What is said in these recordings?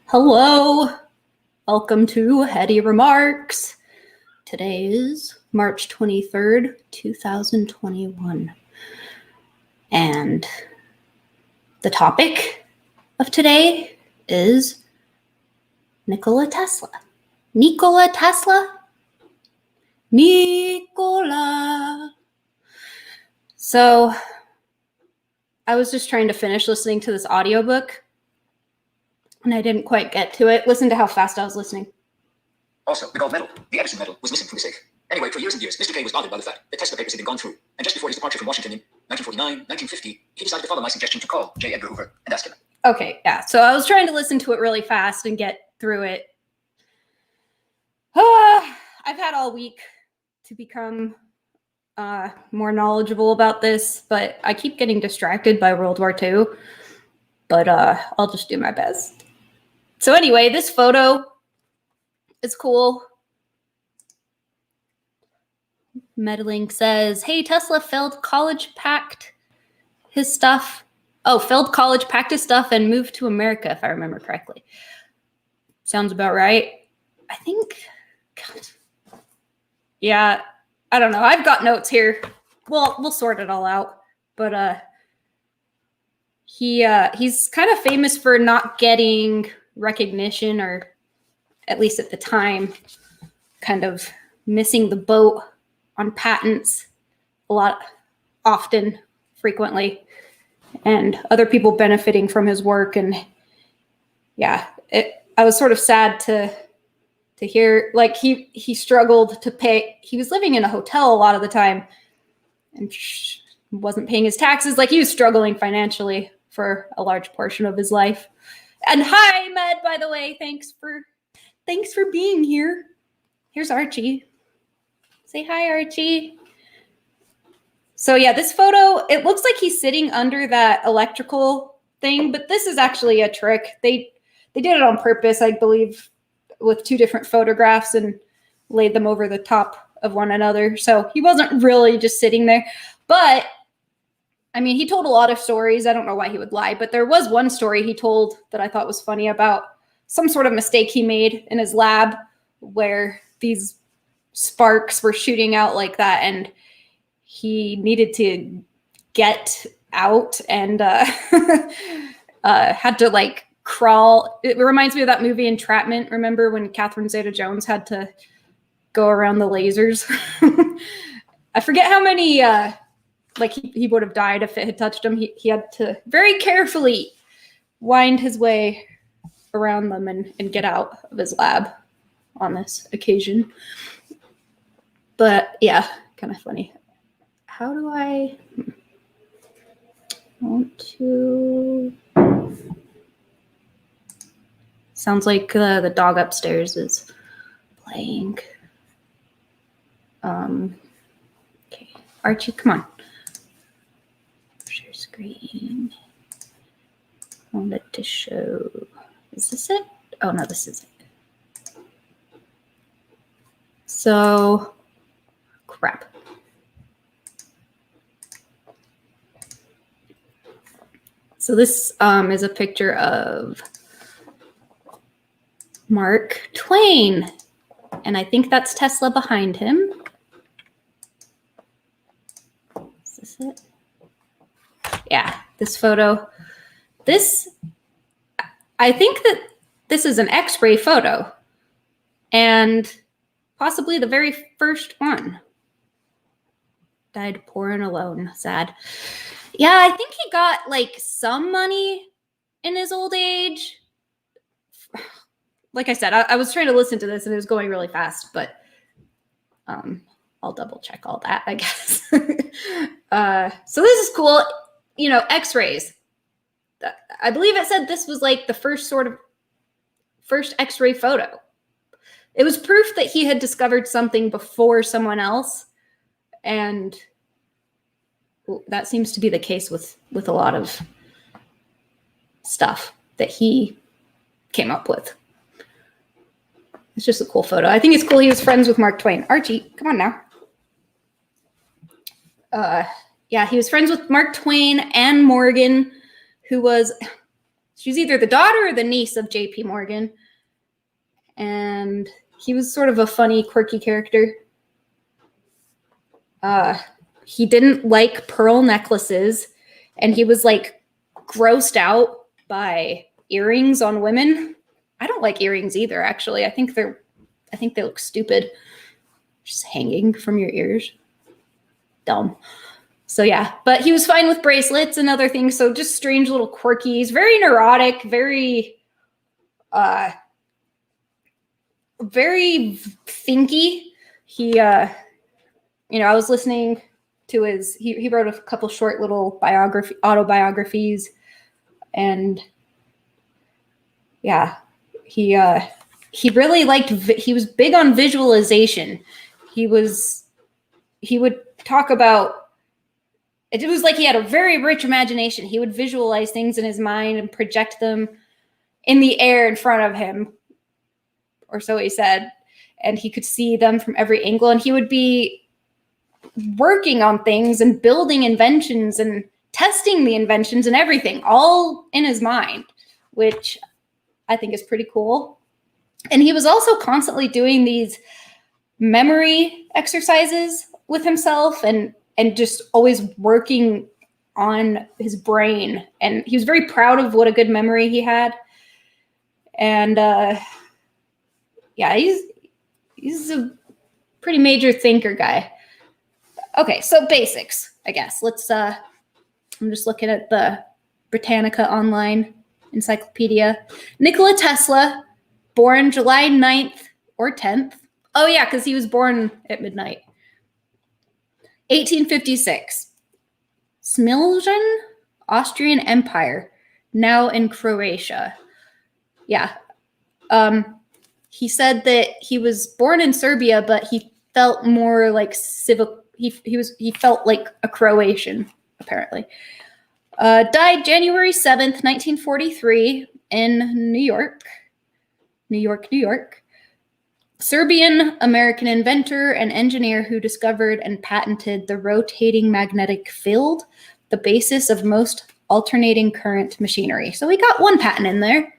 Hello, welcome to Heady Remarks. Today is March 23rd, 2021. And the topic of today is Nikola Tesla. Nikola Tesla? Nikola. So, I was just trying to finish listening to this audiobook and I didn't quite get to it. Listen to how fast I was listening. Also, the gold medal, the Edison medal, was missing from the safe. Anyway, for years and years, Mr. K was bothered by the fact that Tesla papers had been gone through, and just before his departure from Washington in 1949, 1950, he decided to follow my suggestion to call J. Edgar Hoover and ask him. Okay, yeah, so I was trying to listen to it really fast and get through it. I've had all week to become more knowledgeable about this, but I keep getting distracted by World War II, but I'll just do my best. So anyway, this photo is cool. Meddling says, hey, Tesla failed college, packed his stuff. Oh, failed college, packed his stuff, and moved to America, if I remember correctly. Sounds about right. I think, God. Yeah, I don't know. I've got notes here. Well, we'll sort it all out. But he's kind of famous for not getting recognition, or at least at the time, kind of missing the boat on patents a lot, often, frequently, and other people benefiting from his work. And yeah, I was sort of sad to hear, like, he struggled to pay. He was living in a hotel a lot of the time and wasn't paying his taxes. Like, he was struggling financially for a large portion of his life. And hi, Med, by the way, thanks for being here. Here's Archie. Say hi, Archie. So yeah, this photo, it looks like he's sitting under that electrical thing, but this is actually a trick. They did it on purpose, I believe, with two different photographs and laid them over the top of one another. So he wasn't really just sitting there. But I mean, he told a lot of stories. I don't know why he would lie, but there was one story he told that I thought was funny about some sort of mistake he made in his lab where these sparks were shooting out like that, and he needed to get out and had to like crawl. It reminds me of that movie Entrapment. Remember when Catherine Zeta-Jones had to go around the lasers? I forget how many, like he would have died if it had touched him. He had to very carefully wind his way around them and get out of his lab on this occasion. But yeah, kind of funny. How do I want to? Sounds like the dog upstairs is playing. Okay, Archie, come on. Share screen. I wanted to show. Is this it? Oh no, this is it. So, crap. So this is a picture of Mark Twain, and I think that's Tesla behind him. Is this it? Yeah, this photo. I think that this is an X-ray photo, and possibly the very first one. Died poor and alone. Sad. Yeah, I think he got like some money in his old age. Like I said, I was trying to listen to this and it was going really fast, but I'll double check all that, I guess. So this is cool. You know, X-rays. I believe it said this was like the first X-ray photo. It was proof that he had discovered something before someone else. And that seems to be the case with a lot of stuff that he came up with. It's just a cool photo. I think it's cool he was friends with Mark Twain. Archie, come on now. Yeah, he was friends with Mark Twain and Morgan, who was She's either the daughter or the niece of J.P. Morgan. And he was sort of a funny, quirky character. He didn't like pearl necklaces, and he was like grossed out by earrings on women. I don't like earrings either, actually. I think they look stupid. Just hanging from your ears. Dumb. So yeah, but he was fine with bracelets and other things. So just strange little quirkies, very neurotic, very thinky. He I was listening to his, he wrote a couple short little autobiographies, and yeah, he really liked, he was big on visualization. He would talk about, it was like he had a very rich imagination. He would visualize things in his mind and project them in the air in front of him, or so he said, and he could see them from every angle, and he would be working on things and building inventions and testing the inventions and everything, all in his mind, which I think is pretty cool. And he was also constantly doing these memory exercises with himself, and just always working on his brain. And he was very proud of what a good memory he had. And yeah, he's a pretty major thinker guy. Okay, so basics, I guess. Let's, I'm just looking at the Britannica Online Encyclopedia. Nikola Tesla, born July 9th or 10th. Oh yeah, because he was born at midnight. 1856. Smiljan, Austrian Empire, now in Croatia. Yeah. He said that he was born in Serbia, but he felt more like he felt like a Croatian, apparently. Died January 7th, 1943 in New York. New York. Serbian-American inventor and engineer who discovered and patented the rotating magnetic field, the basis of most alternating current machinery. So we got one patent in there.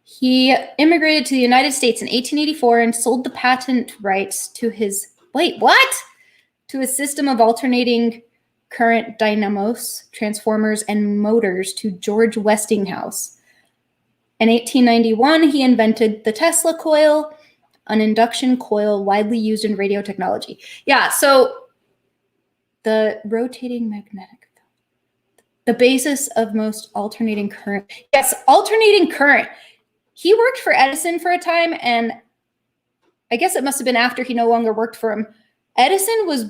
He immigrated to the United States in 1884 and sold the patent rights to his, to his system of alternating current dynamos, transformers, and motors to George Westinghouse. In 1891, he invented the Tesla coil, an induction coil widely used in radio technology. Yeah, so the rotating magnetic field, the basis of most alternating current. Yes, alternating current. He worked for Edison for a time, and I guess it must have been after he no longer worked for him. Edison was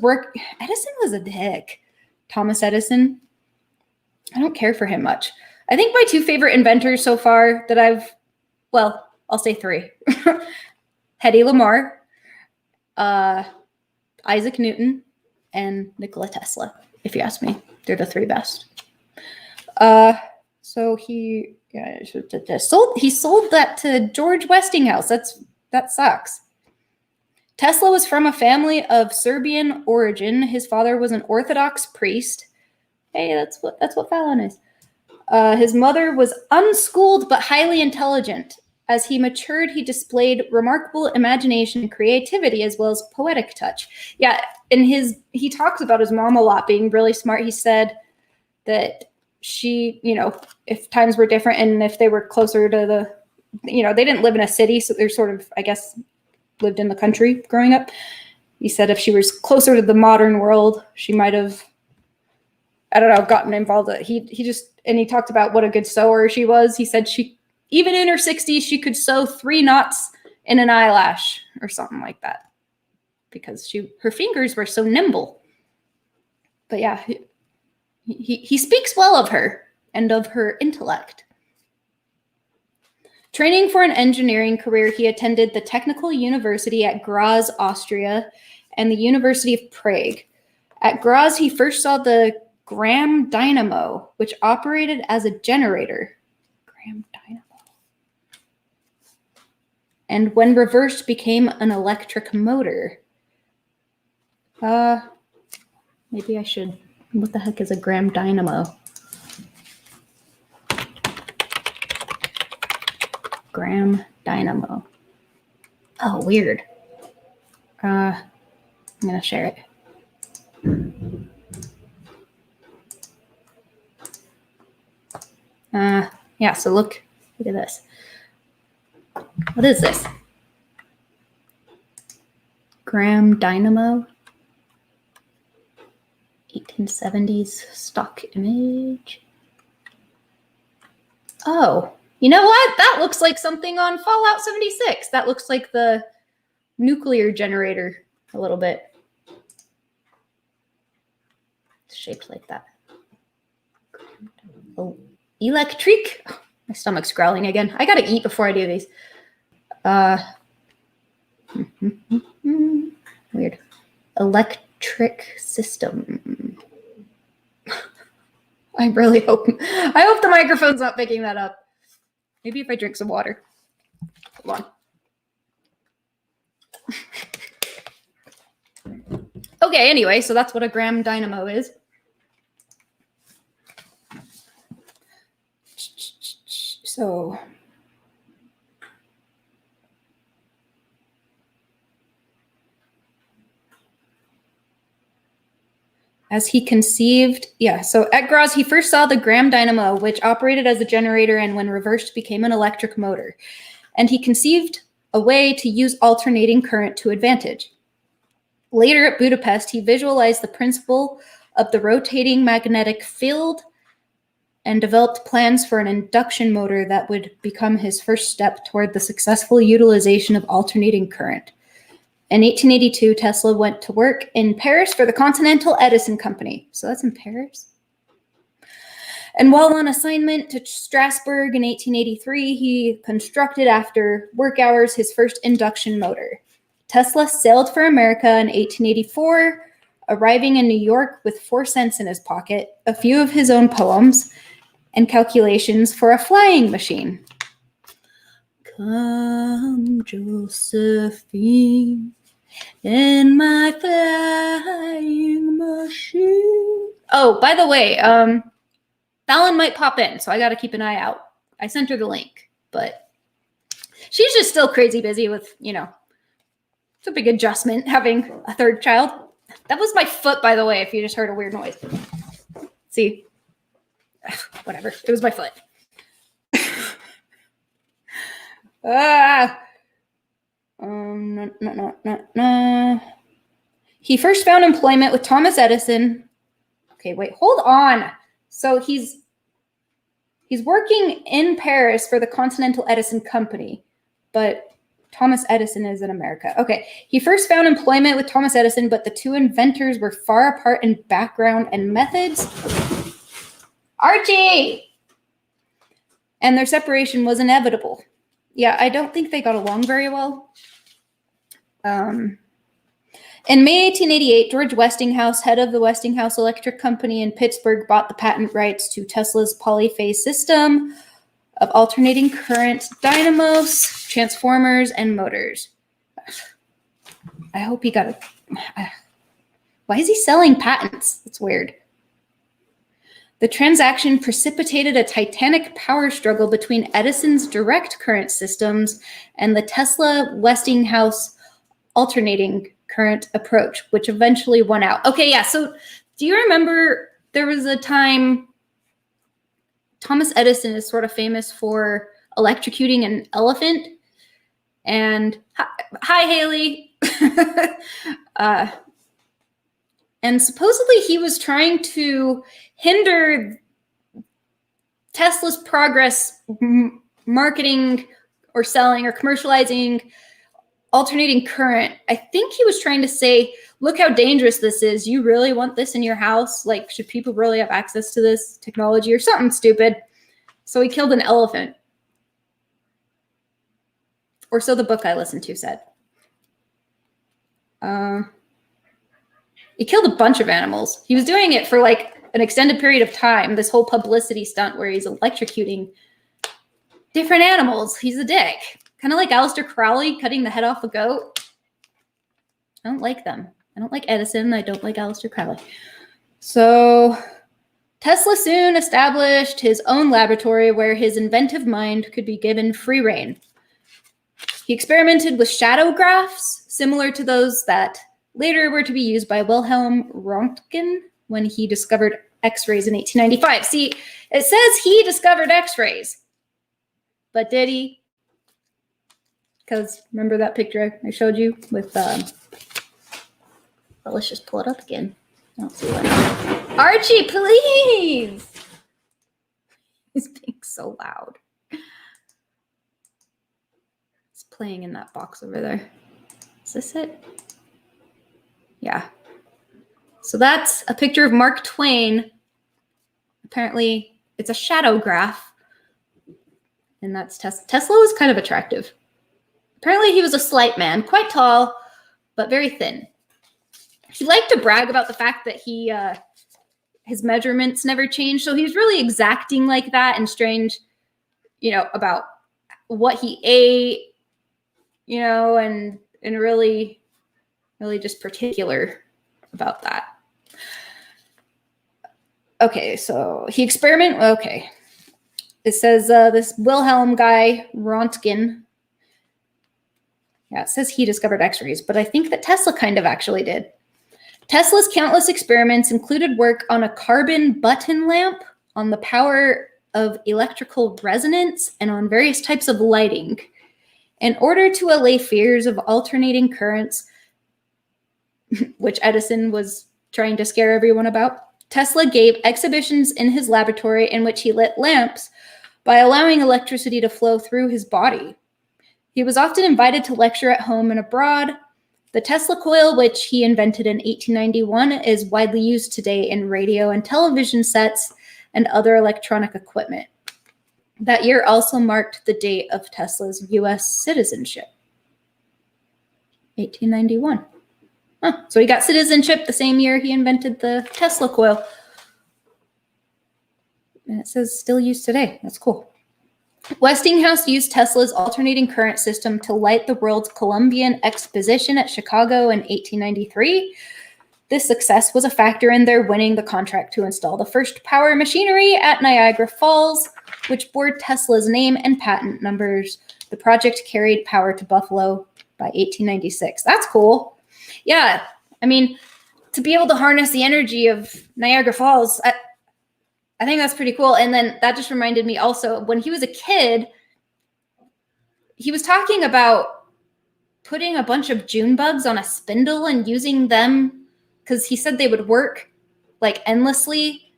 a dick. Thomas Edison. I don't care for him much. I think my two favorite inventors so far that I'll say three. Hedy Lamarr, Isaac Newton, and Nikola Tesla, if you ask me. They're the three best. So he sold that to George Westinghouse. That sucks. Tesla was from a family of Serbian origin. His father was an Orthodox priest. Hey, that's what Fallon is. His mother was unschooled but highly intelligent. As he matured, he displayed remarkable imagination and creativity as well as poetic touch. Yeah, he talks about his mom a lot being really smart. He said that she, if times were different and if they were closer to they didn't live in a city, so they're sort of, I guess, lived in the country growing up. He said if she was closer to the modern world, she might have, I don't know, gotten involved. He talked about what a good sewer she was. He said even in her 60s, she could sew 3 knots in an eyelash or something like that because her fingers were so nimble. But yeah, he speaks well of her and of her intellect. Training for an engineering career, he attended the Technical University at Graz, Austria, and the University of Prague. At Graz, he first saw the Gram dynamo, which operated as a generator. Gram dynamo. And when reversed, became an electric motor. Maybe I should. What the heck is a Gram dynamo? Graham dynamo. Oh, weird. I'm going to share it. Yeah, so look at this. What is this? Graham dynamo. 1870s stock image. Oh, you know what? That looks like something on Fallout 76. That looks like the nuclear generator a little bit. It's shaped like that. Oh, electric. Oh, my stomach's growling again. I gotta eat before I do these. Weird. Electric system. I hope the microphone's not picking that up. Maybe if I drink some water. Hold on. Okay, anyway, so that's what a Graham dynamo is. So as he conceived, so at Graz, he first saw the Graham dynamo, which operated as a generator and when reversed became an electric motor. And he conceived a way to use alternating current to advantage. Later at Budapest, he visualized the principle of the rotating magnetic field and developed plans for an induction motor that would become his first step toward the successful utilization of alternating current. In 1882, Tesla went to work in Paris for the Continental Edison Company. So that's in Paris. And while on assignment to Strasbourg in 1883, he constructed after work hours his first induction motor. Tesla sailed for America in 1884, arriving in New York with 4 cents in his pocket, a few of his own poems, and calculations for a flying machine. Come, Josephine, in my flying machine. Oh, by the way, Fallon might pop in, so I got to keep an eye out. I sent her the link, but she's just still crazy busy with, it's a big adjustment having a third child. That was my foot, by the way, if you just heard a weird noise. See? Whatever. It was my foot. No. He first found employment with Thomas Edison. Okay, wait, hold on. So he's working in Paris for the Continental Edison Company, but Thomas Edison is in America. Okay, he first found employment with Thomas Edison, but the two inventors were far apart in background and methods. Archie! And their separation was inevitable. Yeah, I don't think they got along very well. In May 1888, George Westinghouse, head of the Westinghouse Electric Company in Pittsburgh, bought the patent rights to Tesla's polyphase system of alternating current dynamos, transformers, and motors. I hope he got a... Why is he selling patents? That's weird. The transaction precipitated a titanic power struggle between Edison's direct current systems and the Tesla-Westinghouse alternating current approach, which eventually won out. Okay, yeah, so do you remember there was a time Thomas Edison is sort of famous for electrocuting an elephant? And hi Haley. And supposedly he was trying to hinder Tesla's progress marketing or selling or commercializing alternating current. I think he was trying to say, look how dangerous this is. You really want this in your house? Like, should people really have access to this technology or something stupid? So he killed an elephant. Or so the book I listened to said. He killed a bunch of animals. He was doing it for like an extended period of time, this whole publicity stunt where he's electrocuting different animals. He's a dick. Kind of like Aleister Crowley cutting the head off a goat. I don't like them. I don't like Edison. I don't like Aleister Crowley. So Tesla soon established his own laboratory where his inventive mind could be given free rein. He experimented with shadow graphs, similar to those that later were to be used by Wilhelm Röntgen when he discovered X-rays in 1895. See, it says he discovered X-rays, but did he? Because remember that picture I showed you with, well, let's just pull it up again. I don't see what. Archie, please! He's being so loud. It's playing in that box over there. Is this it? Yeah. So that's a picture of Mark Twain. Apparently, it's a shadow graph. And that's Tesla. Tesla was kind of attractive. Apparently, he was a slight man, quite tall, but very thin. He liked to brag about the fact that his measurements never changed. So he's really exacting like that and strange, about what he ate, and really, really just particular about that. Okay, so he experimented. Okay. It says this Wilhelm guy, Röntgen. Yeah, it says he discovered X-rays, but I think that Tesla kind of actually did. Tesla's countless experiments included work on a carbon button lamp, on the power of electrical resonance, and on various types of lighting. In order to allay fears of alternating currents, which Edison was trying to scare everyone about, Tesla gave exhibitions in his laboratory in which he lit lamps by allowing electricity to flow through his body. He was often invited to lecture at home and abroad. The Tesla coil, which he invented in 1891, is widely used today in radio and television sets and other electronic equipment. That year also marked the date of Tesla's U.S. citizenship. 1891. Huh. So he got citizenship the same year he invented the Tesla coil. And it says still used today. That's cool. Westinghouse used Tesla's alternating current system to light the World's Columbian Exposition at Chicago in 1893. This success was a factor in their winning the contract to install the first power machinery at Niagara Falls, which bore Tesla's name and patent numbers. The project carried power to Buffalo by 1896. That's cool. Yeah, I mean, to be able to harness the energy of Niagara Falls, I think that's pretty cool. And then that just reminded me also, when he was a kid, he was talking about putting a bunch of June bugs on a spindle and using them because he said they would work like endlessly.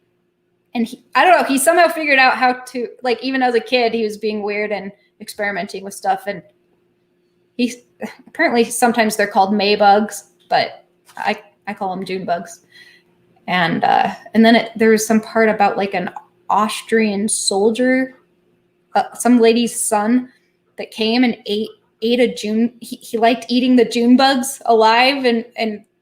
And I don't know, he somehow figured out how to, like, even as a kid, he was being weird and experimenting with stuff. And apparently sometimes they're called May bugs, but I call them June bugs. And then there was some part about like an Austrian soldier, some lady's son that came and ate a June. He liked eating the June bugs alive, and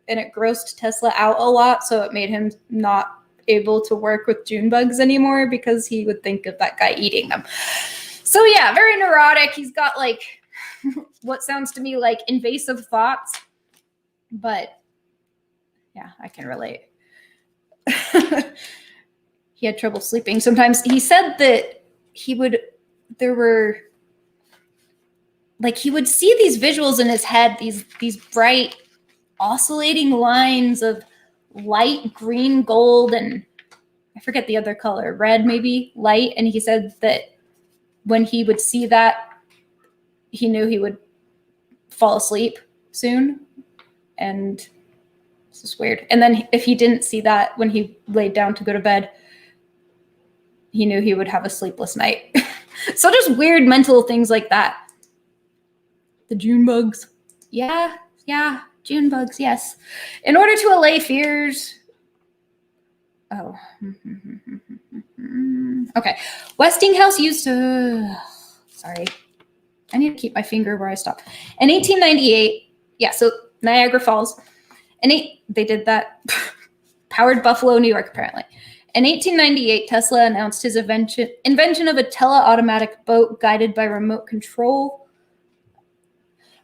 it grossed Tesla out a lot. So it made him not able to work with June bugs anymore because he would think of that guy eating them. So yeah, very neurotic. He's got like what sounds to me like invasive thoughts, but yeah, I can relate. He had trouble sleeping. Sometimes he said that he would see these visuals in his head, these bright oscillating lines of light green, gold, and I forget the other color, red maybe, light. And he said that when he would see that, he knew he would fall asleep soon. And this is weird. And then if he didn't see that when he laid down to go to bed, he knew he would have a sleepless night. So just weird mental things like that. The June bugs. Yeah, June bugs, yes. In order to allay fears. Oh. Okay. Westinghouse used to. Sorry. I need to keep my finger where I stop. In 1898, yeah, so Niagara Falls. And they did that. Powered Buffalo, New York, apparently. In 1898, Tesla announced his invention of a tele-automatic boat guided by remote control.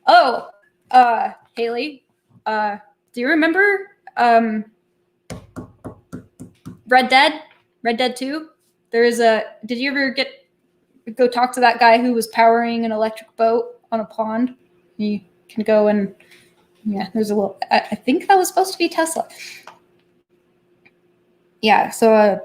Oh, Haley, do you remember Red Dead Red Dead 2. Did you ever go talk to that guy who was powering an electric boat on a pond? You can go and, yeah, there's a little, I think that was supposed to be Tesla. Yeah, so a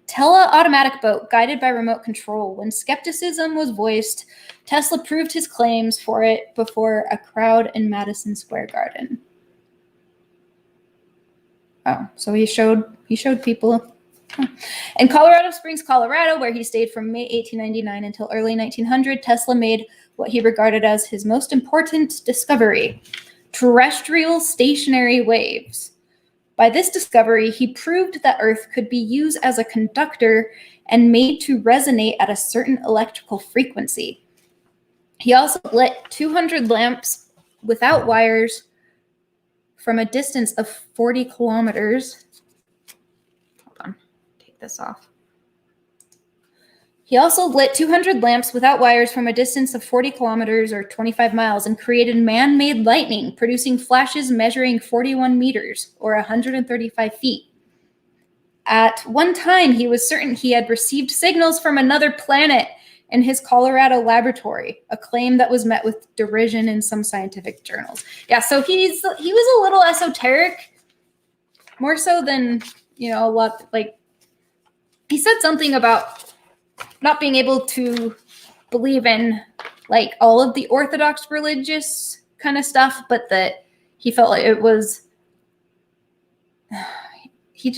tele-automatic boat guided by remote control. When skepticism was voiced, Tesla proved his claims for it before a crowd in Madison Square Garden. Oh, so he showed people. In Colorado Springs, Colorado, where he stayed from May 1899 until early 1900, Tesla made what he regarded as his most important discovery: terrestrial stationary waves. By this discovery, he proved that Earth could be used as a conductor and made to resonate at a certain electrical frequency. He also lit 200 lamps without wires from a distance of 40 kilometers. Hold on, take this off. He also lit 200 lamps without wires from a distance of 40 kilometers or 25 miles and created man-made lightning, producing flashes measuring 41 meters or 135 feet. At one time, he was certain he had received signals from another planet in his Colorado laboratory, a claim that was met with derision in some scientific journals. Yeah, so he was a little esoteric, more so than, a lot, like, he said something about not being able to believe in, like, all of the Orthodox religious kind of stuff, but that he felt like it was, he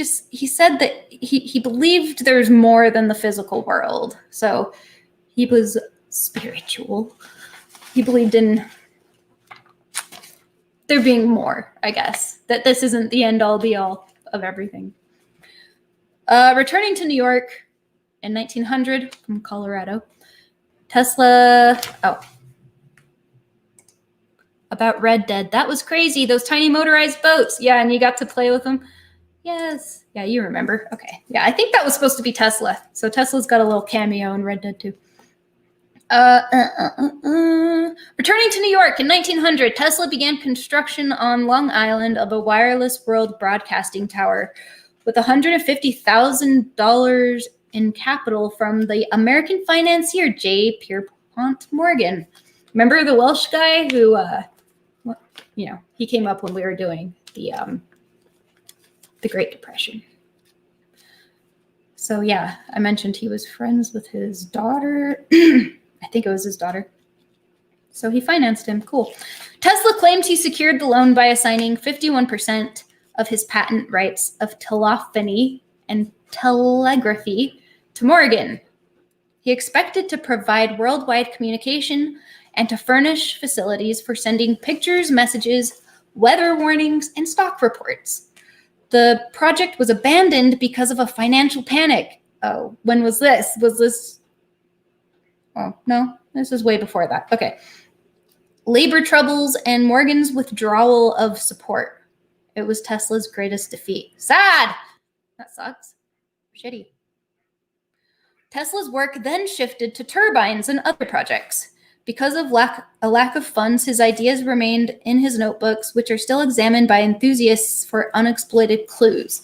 said that he believed there's more than the physical world. So he was spiritual. He believed in there being more, I guess, that this isn't the end all be all of everything. Returning to New York in 1900 from Colorado, Tesla, about Red Dead. That was crazy. Those tiny motorized boats. Yeah, and you got to play with them. Yes. Yeah, you remember. Okay. Yeah, I think that was supposed to be Tesla. So Tesla's got a little cameo in Red Dead too. Returning to New York in 1900, Tesla began construction on Long Island of a wireless world broadcasting tower with $150,000 in capital from the American financier J. Pierpont Morgan. Remember the Welsh guy who, he came up when we were doing the Great Depression. So yeah, I mentioned he was friends with his daughter. I think it was his daughter. So he financed him. Cool. Tesla claimed he secured the loan by assigning 51% of his patent rights of telephony and telegraphy to Morgan. He expected to provide worldwide communication and to furnish facilities for sending pictures, messages, weather warnings, and stock reports. The project was abandoned because of a financial panic. Oh, when was this? Oh, no, this is way before that. Okay. Labor troubles and Morgan's withdrawal of support. It was Tesla's greatest defeat. Sad! That sucks. Shitty. Tesla's work then shifted to turbines and other projects. Because of a lack of funds, his ideas remained in his notebooks, which are still examined by enthusiasts for unexploited clues.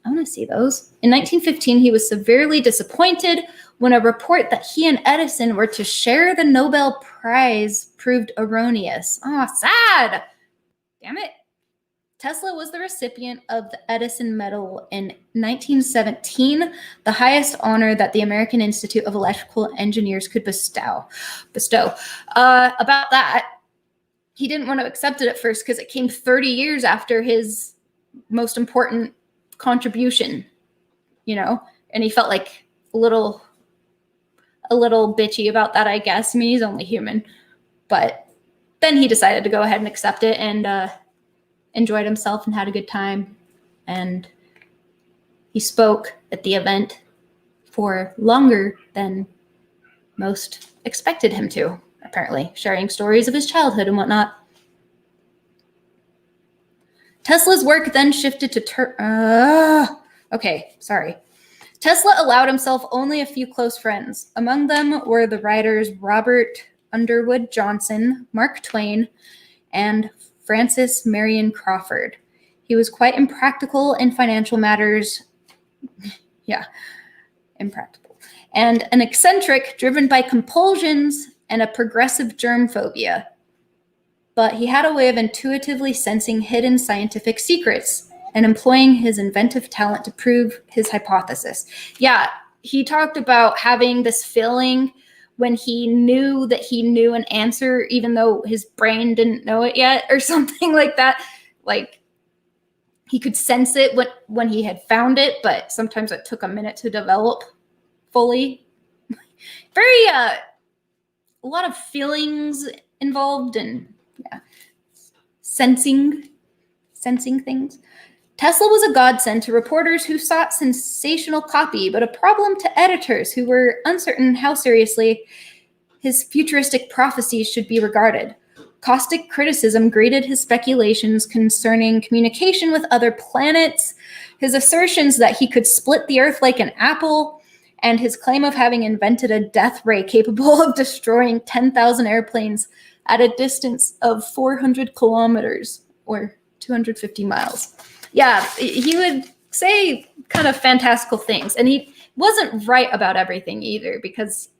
I want to see those. In 1915, he was severely disappointed when a report that he and Edison were to share the Nobel Prize proved erroneous. Oh, sad! Damn it. Tesla was the recipient of the Edison Medal in 1917, the highest honor that the American Institute of Electrical Engineers could bestow. About that, he didn't want to accept it at first because it came 30 years after his most important contribution, and he felt like a little bitchy about that, I guess. I mean, he's only human. But then he decided to go ahead and accept it and enjoyed himself and had a good time. And he spoke at the event for longer than most expected him to, apparently, sharing stories of his childhood and whatnot. Tesla's work then shifted to Tesla allowed himself only a few close friends. Among them were the writers Robert Underwood Johnson, Mark Twain, and Francis Marion Crawford. He was quite impractical in financial matters. Yeah, impractical. And an eccentric driven by compulsions and a progressive germ phobia. But he had a way of intuitively sensing hidden scientific secrets and employing his inventive talent to prove his hypothesis. Yeah, he talked about having this feeling when he knew that he knew an answer, even though his brain didn't know it yet, or something like that. Like, he could sense it when he had found it, but sometimes it took a minute to develop fully. Very, a lot of feelings involved and sensing things. Tesla was a godsend to reporters who sought sensational copy, but a problem to editors who were uncertain how seriously his futuristic prophecies should be regarded. Caustic criticism greeted his speculations concerning communication with other planets, his assertions that he could split the Earth like an apple, and his claim of having invented a death ray capable of destroying 10,000 airplanes at a distance of 400 kilometers or 250 miles. Yeah, he would say kind of fantastical things, and he wasn't right about everything either, because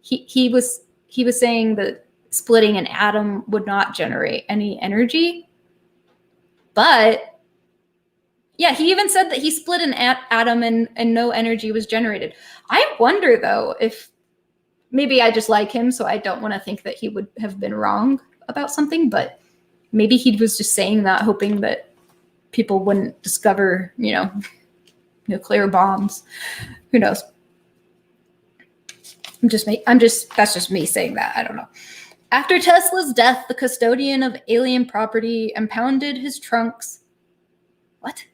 he was saying that splitting an atom would not generate any energy. But yeah, he even said that he split an atom and no energy was generated. I wonder, though, if maybe I just like him, so I don't want to think that he would have been wrong about something, but maybe he was just saying that, hoping that people wouldn't discover, nuclear bombs. Who knows? That's just me saying that. I don't know. After Tesla's death, the custodian of alien property impounded his trunks. What?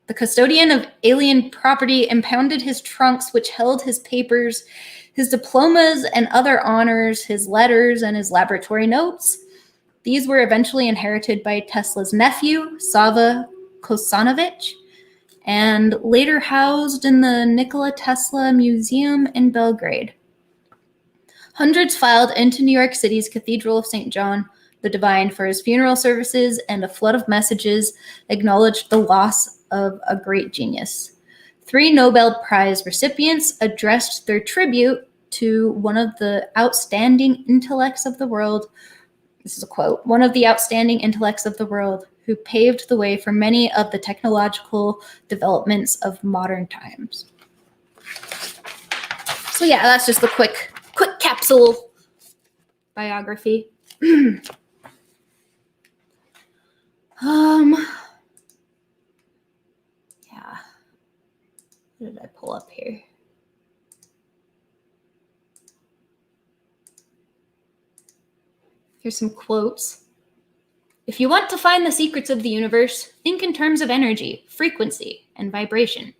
The custodian of alien property impounded his trunks, which held his papers, his diplomas and other honors, his letters, and his laboratory notes. These were eventually inherited by Tesla's nephew, Sava Kosanovich, and later housed in the Nikola Tesla Museum in Belgrade. Hundreds filed into New York City's Cathedral of St. John the Divine for his funeral services, and a flood of messages acknowledged the loss of a great genius. 3 Nobel Prize recipients addressed their tribute to one of the outstanding intellects of the world. This is a quote. One of the outstanding intellects of the world who paved the way for many of the technological developments of modern times. So yeah, that's just the quick capsule biography. Yeah. What did I pull up here? Here's some quotes. If you want to find the secrets of the universe, think in terms of energy, frequency, and vibration.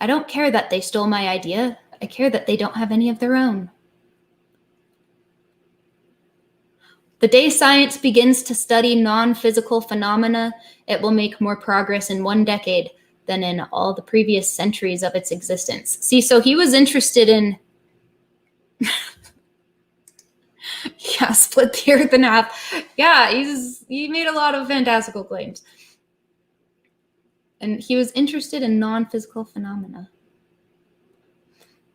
I don't care that they stole my idea. I care that they don't have any of their own. The day science begins to study non-physical phenomena, it will make more progress in 1 decade than in all the previous centuries of its existence. See, so he was interested in split the earth in half. Yeah, he made a lot of fantastical claims. And he was interested in non-physical phenomena.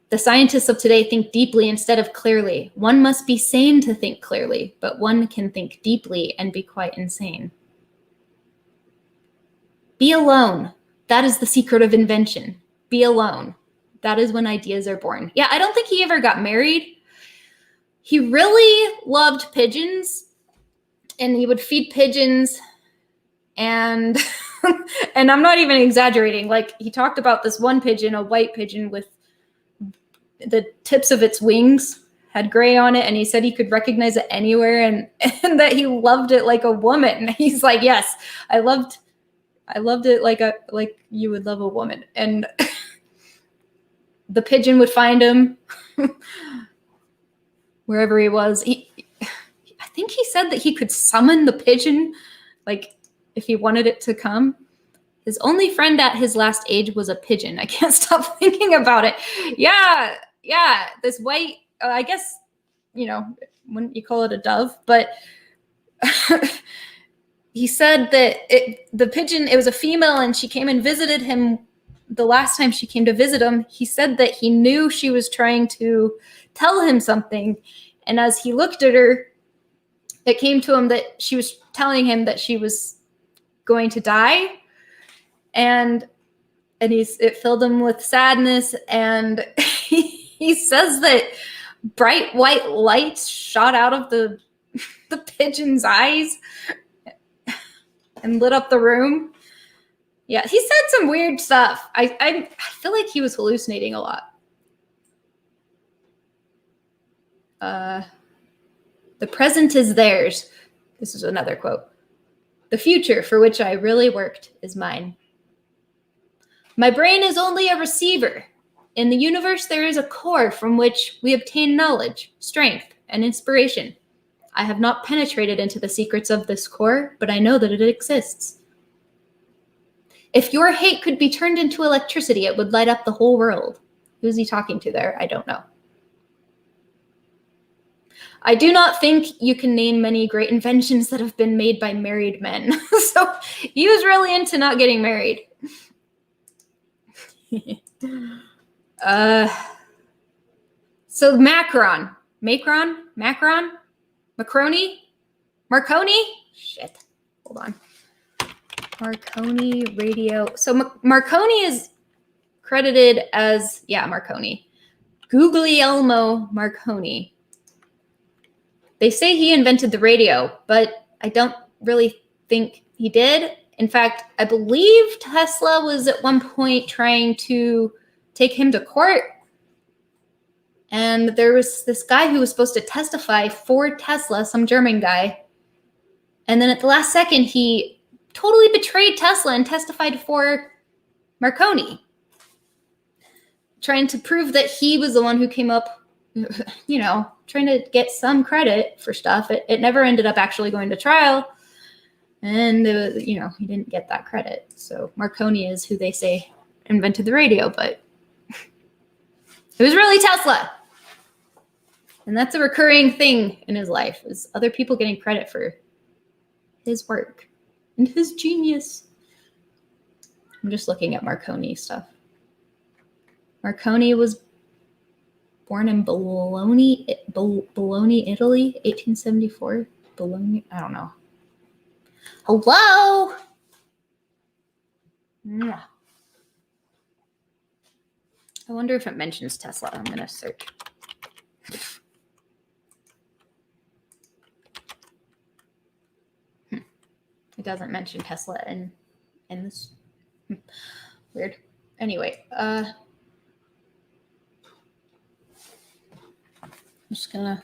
The scientists of today think deeply instead of clearly. One must be sane to think clearly, but one can think deeply and be quite insane. Be alone. That is the secret of invention. Be alone. That is when ideas are born. Yeah, I don't think he ever got married. He really loved pigeons, and he would feed pigeons, and and I'm not even exaggerating. Like, he talked about this one pigeon, a white pigeon with the tips of its wings had gray on it, and he said he could recognize it anywhere, and that he loved it like a woman. He's like, yes, I loved it like you would love a woman. And the pigeon would find him wherever he was. I think he said that he could summon the pigeon, like, if he wanted it to come. His only friend at his last age was a pigeon. I can't stop thinking about it. Yeah, this white, I guess, wouldn't you call it a dove? But he said that the pigeon, it was a female, and she came and visited him the last time she came to visit him. He said that he knew she was trying to tell him something. And as he looked at her, it came to him that she was telling him that she was going to die. And it filled him with sadness. And he says that bright white lights shot out of the pigeon's eyes and lit up the room. Yeah, he said some weird stuff. I feel like he was hallucinating a lot. The present is theirs. This is another quote. The future for which I really worked is mine. My brain is only a receiver. In the universe, there is a core from which we obtain knowledge, strength, and inspiration. I have not penetrated into the secrets of this core, but I know that it exists. If your hate could be turned into electricity, it would light up the whole world. Who's he talking to there? I don't know. I do not think you can name many great inventions that have been made by married men. So he was really into not getting married. So Macron. Marconi? Shit. Hold on. Marconi radio. So Marconi is credited as, Marconi. Guglielmo Marconi. They say he invented the radio, but I don't really think he did. In fact, I believe Tesla was at one point trying to take him to court. And there was this guy who was supposed to testify for Tesla, some German guy. And then at the last second, he totally betrayed Tesla and testified for Marconi, trying to prove that he was the one who came up, trying to get some credit for stuff. It never ended up actually going to trial. And, he didn't get that credit. So Marconi is who they say invented the radio, but it was really Tesla. And that's a recurring thing in his life, is other people getting credit for his work and his genius. I'm just looking at Marconi stuff. Marconi was born in Bologna, Italy, 1874. Bologna, I don't know. Hello? I wonder if it mentions Tesla. I'm going to search. It doesn't mention Tesla in this. Weird. Anyway, I'm just trying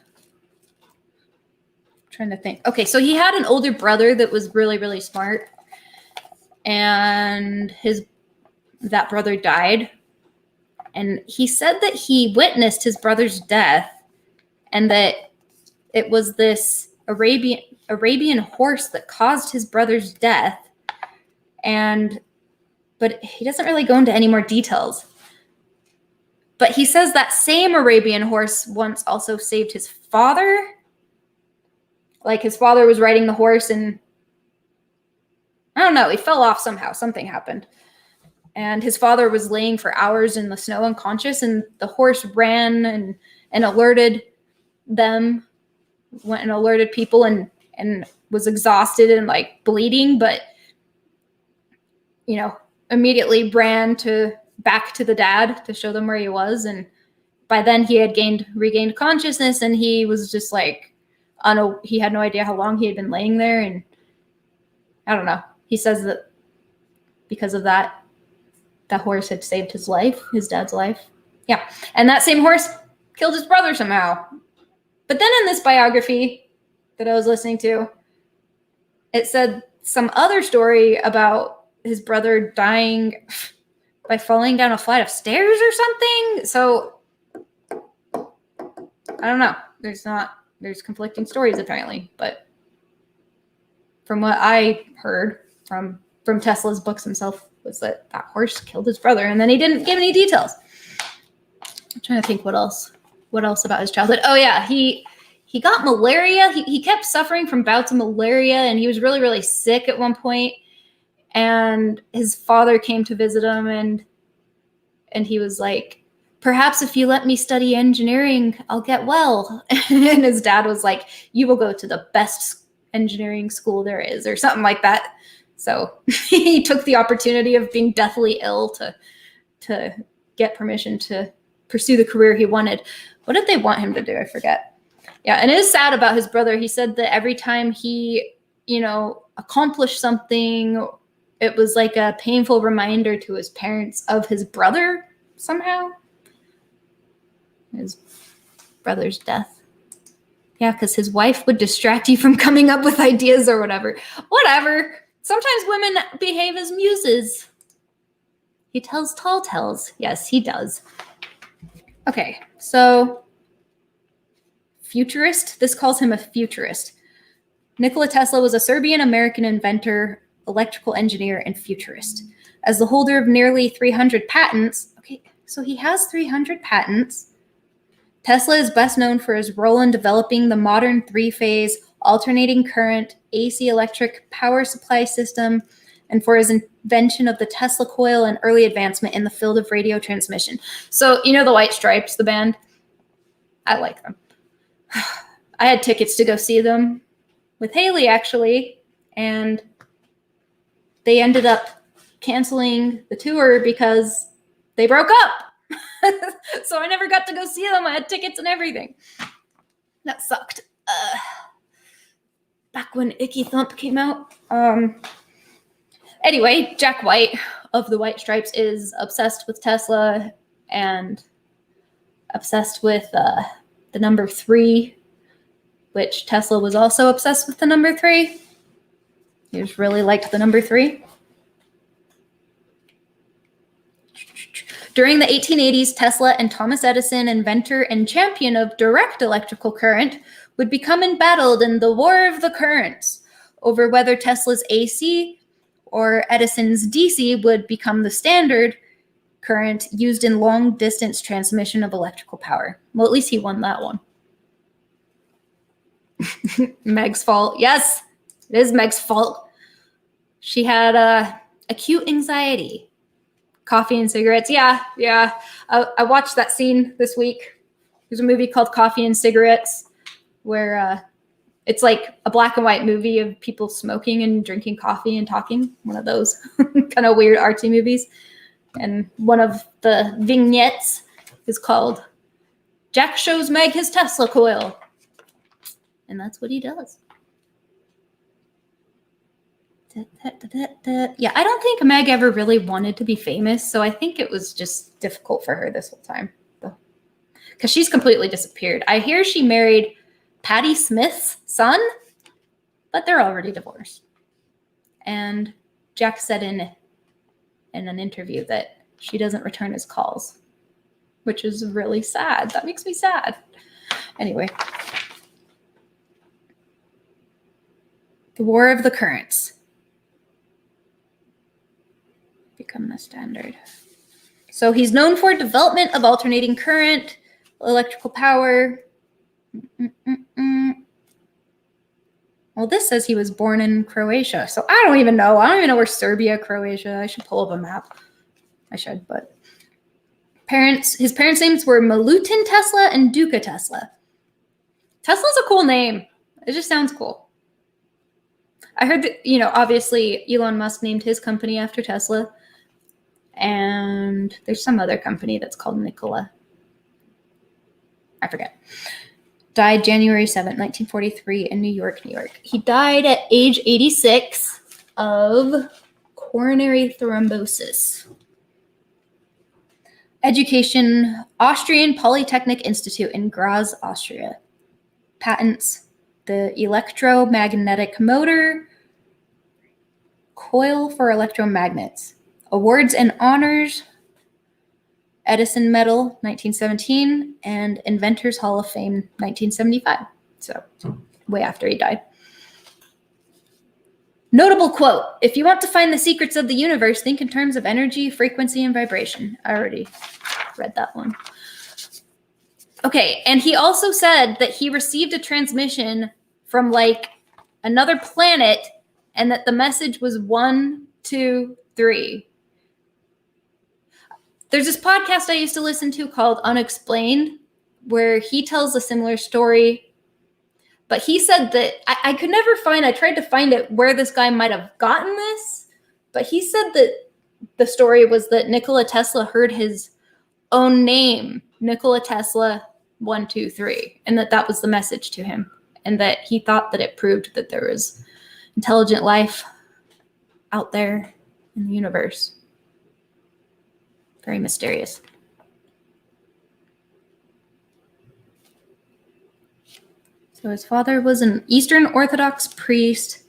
to think. Okay, so he had an older brother that was really, really smart, and that brother died. And he said that he witnessed his brother's death, and that it was this Arabian horse that caused his brother's death. But he doesn't really go into any more details. But he says that same Arabian horse once also saved his father. Like, his father was riding the horse and I don't know, he fell off somehow. Something happened. And his father was laying for hours in the snow unconscious, and the horse ran and alerted them, went and alerted people, and was exhausted and like bleeding, but immediately ran back to the dad to show them where he was. And by then he had regained consciousness, and he was just like, he had no idea how long he had been laying there. And I don't know. He says that because of that horse had saved his life, his dad's life. Yeah. And that same horse killed his brother somehow. But then in this biography that I was listening to, it said some other story about his brother dying by falling down a flight of stairs or something. So I don't know. There's conflicting stories apparently, but from what I heard from Tesla's books himself was that horse killed his brother, and then he didn't give any details. I'm trying to think what else about his childhood. Oh yeah, he he got malaria. He kept suffering from bouts of malaria, and he was really, really sick at one point. And his father came to visit him, and he was like, perhaps if you let me study engineering, I'll get well. And his dad was like, you will go to the best engineering school there is, or something like that. So he took the opportunity of being deathly ill to get permission to pursue the career he wanted. What did they want him to do? I forget. Yeah, and it is sad about his brother. He said that every time he, accomplished something, it was like a painful reminder to his parents of his brother somehow. His brother's death. Yeah, because his wife would distract you from coming up with ideas or whatever. Whatever. Sometimes women behave as muses. He tells tall tales. Yes, he does. Okay, so futurist. This calls him a futurist. Nikola Tesla was a Serbian-American inventor, electrical engineer, and futurist. As the holder of nearly 300 patents, okay, so he has 300 patents. Tesla is best known for his role in developing the modern three-phase alternating current AC electric power supply system, and for his invention of the Tesla coil and early advancement in the field of radio transmission. So, the White Stripes, the band? I like them. I had tickets to go see them with Haley, actually, and they ended up canceling the tour because they broke up. So I never got to go see them. I had tickets and everything. That sucked. Back when Icky Thump came out. Anyway, Jack White of the White Stripes is obsessed with Tesla and obsessed with the number 3, which Tesla was also obsessed with the number 3. He just really liked the number 3. During the 1880s, Tesla and Thomas Edison, inventor and champion of direct electrical current, would become embattled in the War of the Currents over whether Tesla's AC or Edison's DC would become the standard current used in long-distance transmission of electrical power. Well, at least he won that one. Meg's fault. Yes, it is Meg's fault. She had acute anxiety. Coffee and cigarettes. Yeah. I watched that scene this week. There's a movie called Coffee and Cigarettes where it's like a black and white movie of people smoking and drinking coffee and talking. One of those kind of weird artsy movies. And one of the vignettes is called Jack Shows Meg His Tesla Coil. And that's what he does. Yeah, I don't think Meg ever really wanted to be famous, so I think it was just difficult for her this whole time. Because she's completely disappeared. I hear she married Patti Smith's son, but they're already divorced. And Jack said in an interview that she doesn't return his calls, which is really sad. That makes me sad. Anyway. The War of the Currents. Become the standard. So he's known for development of alternating current, electrical power. Well, this says he was born in Croatia, so I don't even know. I don't even know where Serbia, Croatia. I should pull up a map. I should, but his parents' names were Milutin Tesla and Duka Tesla. Tesla's a cool name. It just sounds cool. I heard that, obviously Elon Musk named his company after Tesla. And there's some other company that's called Nikola. I forget. Died January 7th, 1943 in New York, New York. He died at age 86 of coronary thrombosis. Education, Austrian Polytechnic Institute in Graz, Austria. Patents, the electromagnetic motor, coil for electromagnets. Awards and honors, Edison Medal, 1917, and Inventors Hall of Fame, 1975. So, way after he died. Notable quote, if you want to find the secrets of the universe, think in terms of energy, frequency, and vibration. I already read that one. Okay, and he also said that he received a transmission from like another planet and that the message was 1, 2, 3. There's this podcast I used to listen to called Unexplained, where he tells a similar story. But he said that I could never find, I tried to find it where this guy might have gotten this, but he said that the story was that Nikola Tesla heard his own name, Nikola Tesla 1, 2, 3, and that was the message to him, and that he thought that it proved that there was intelligent life out there in the universe. Very mysterious. So his father was an Eastern Orthodox priest,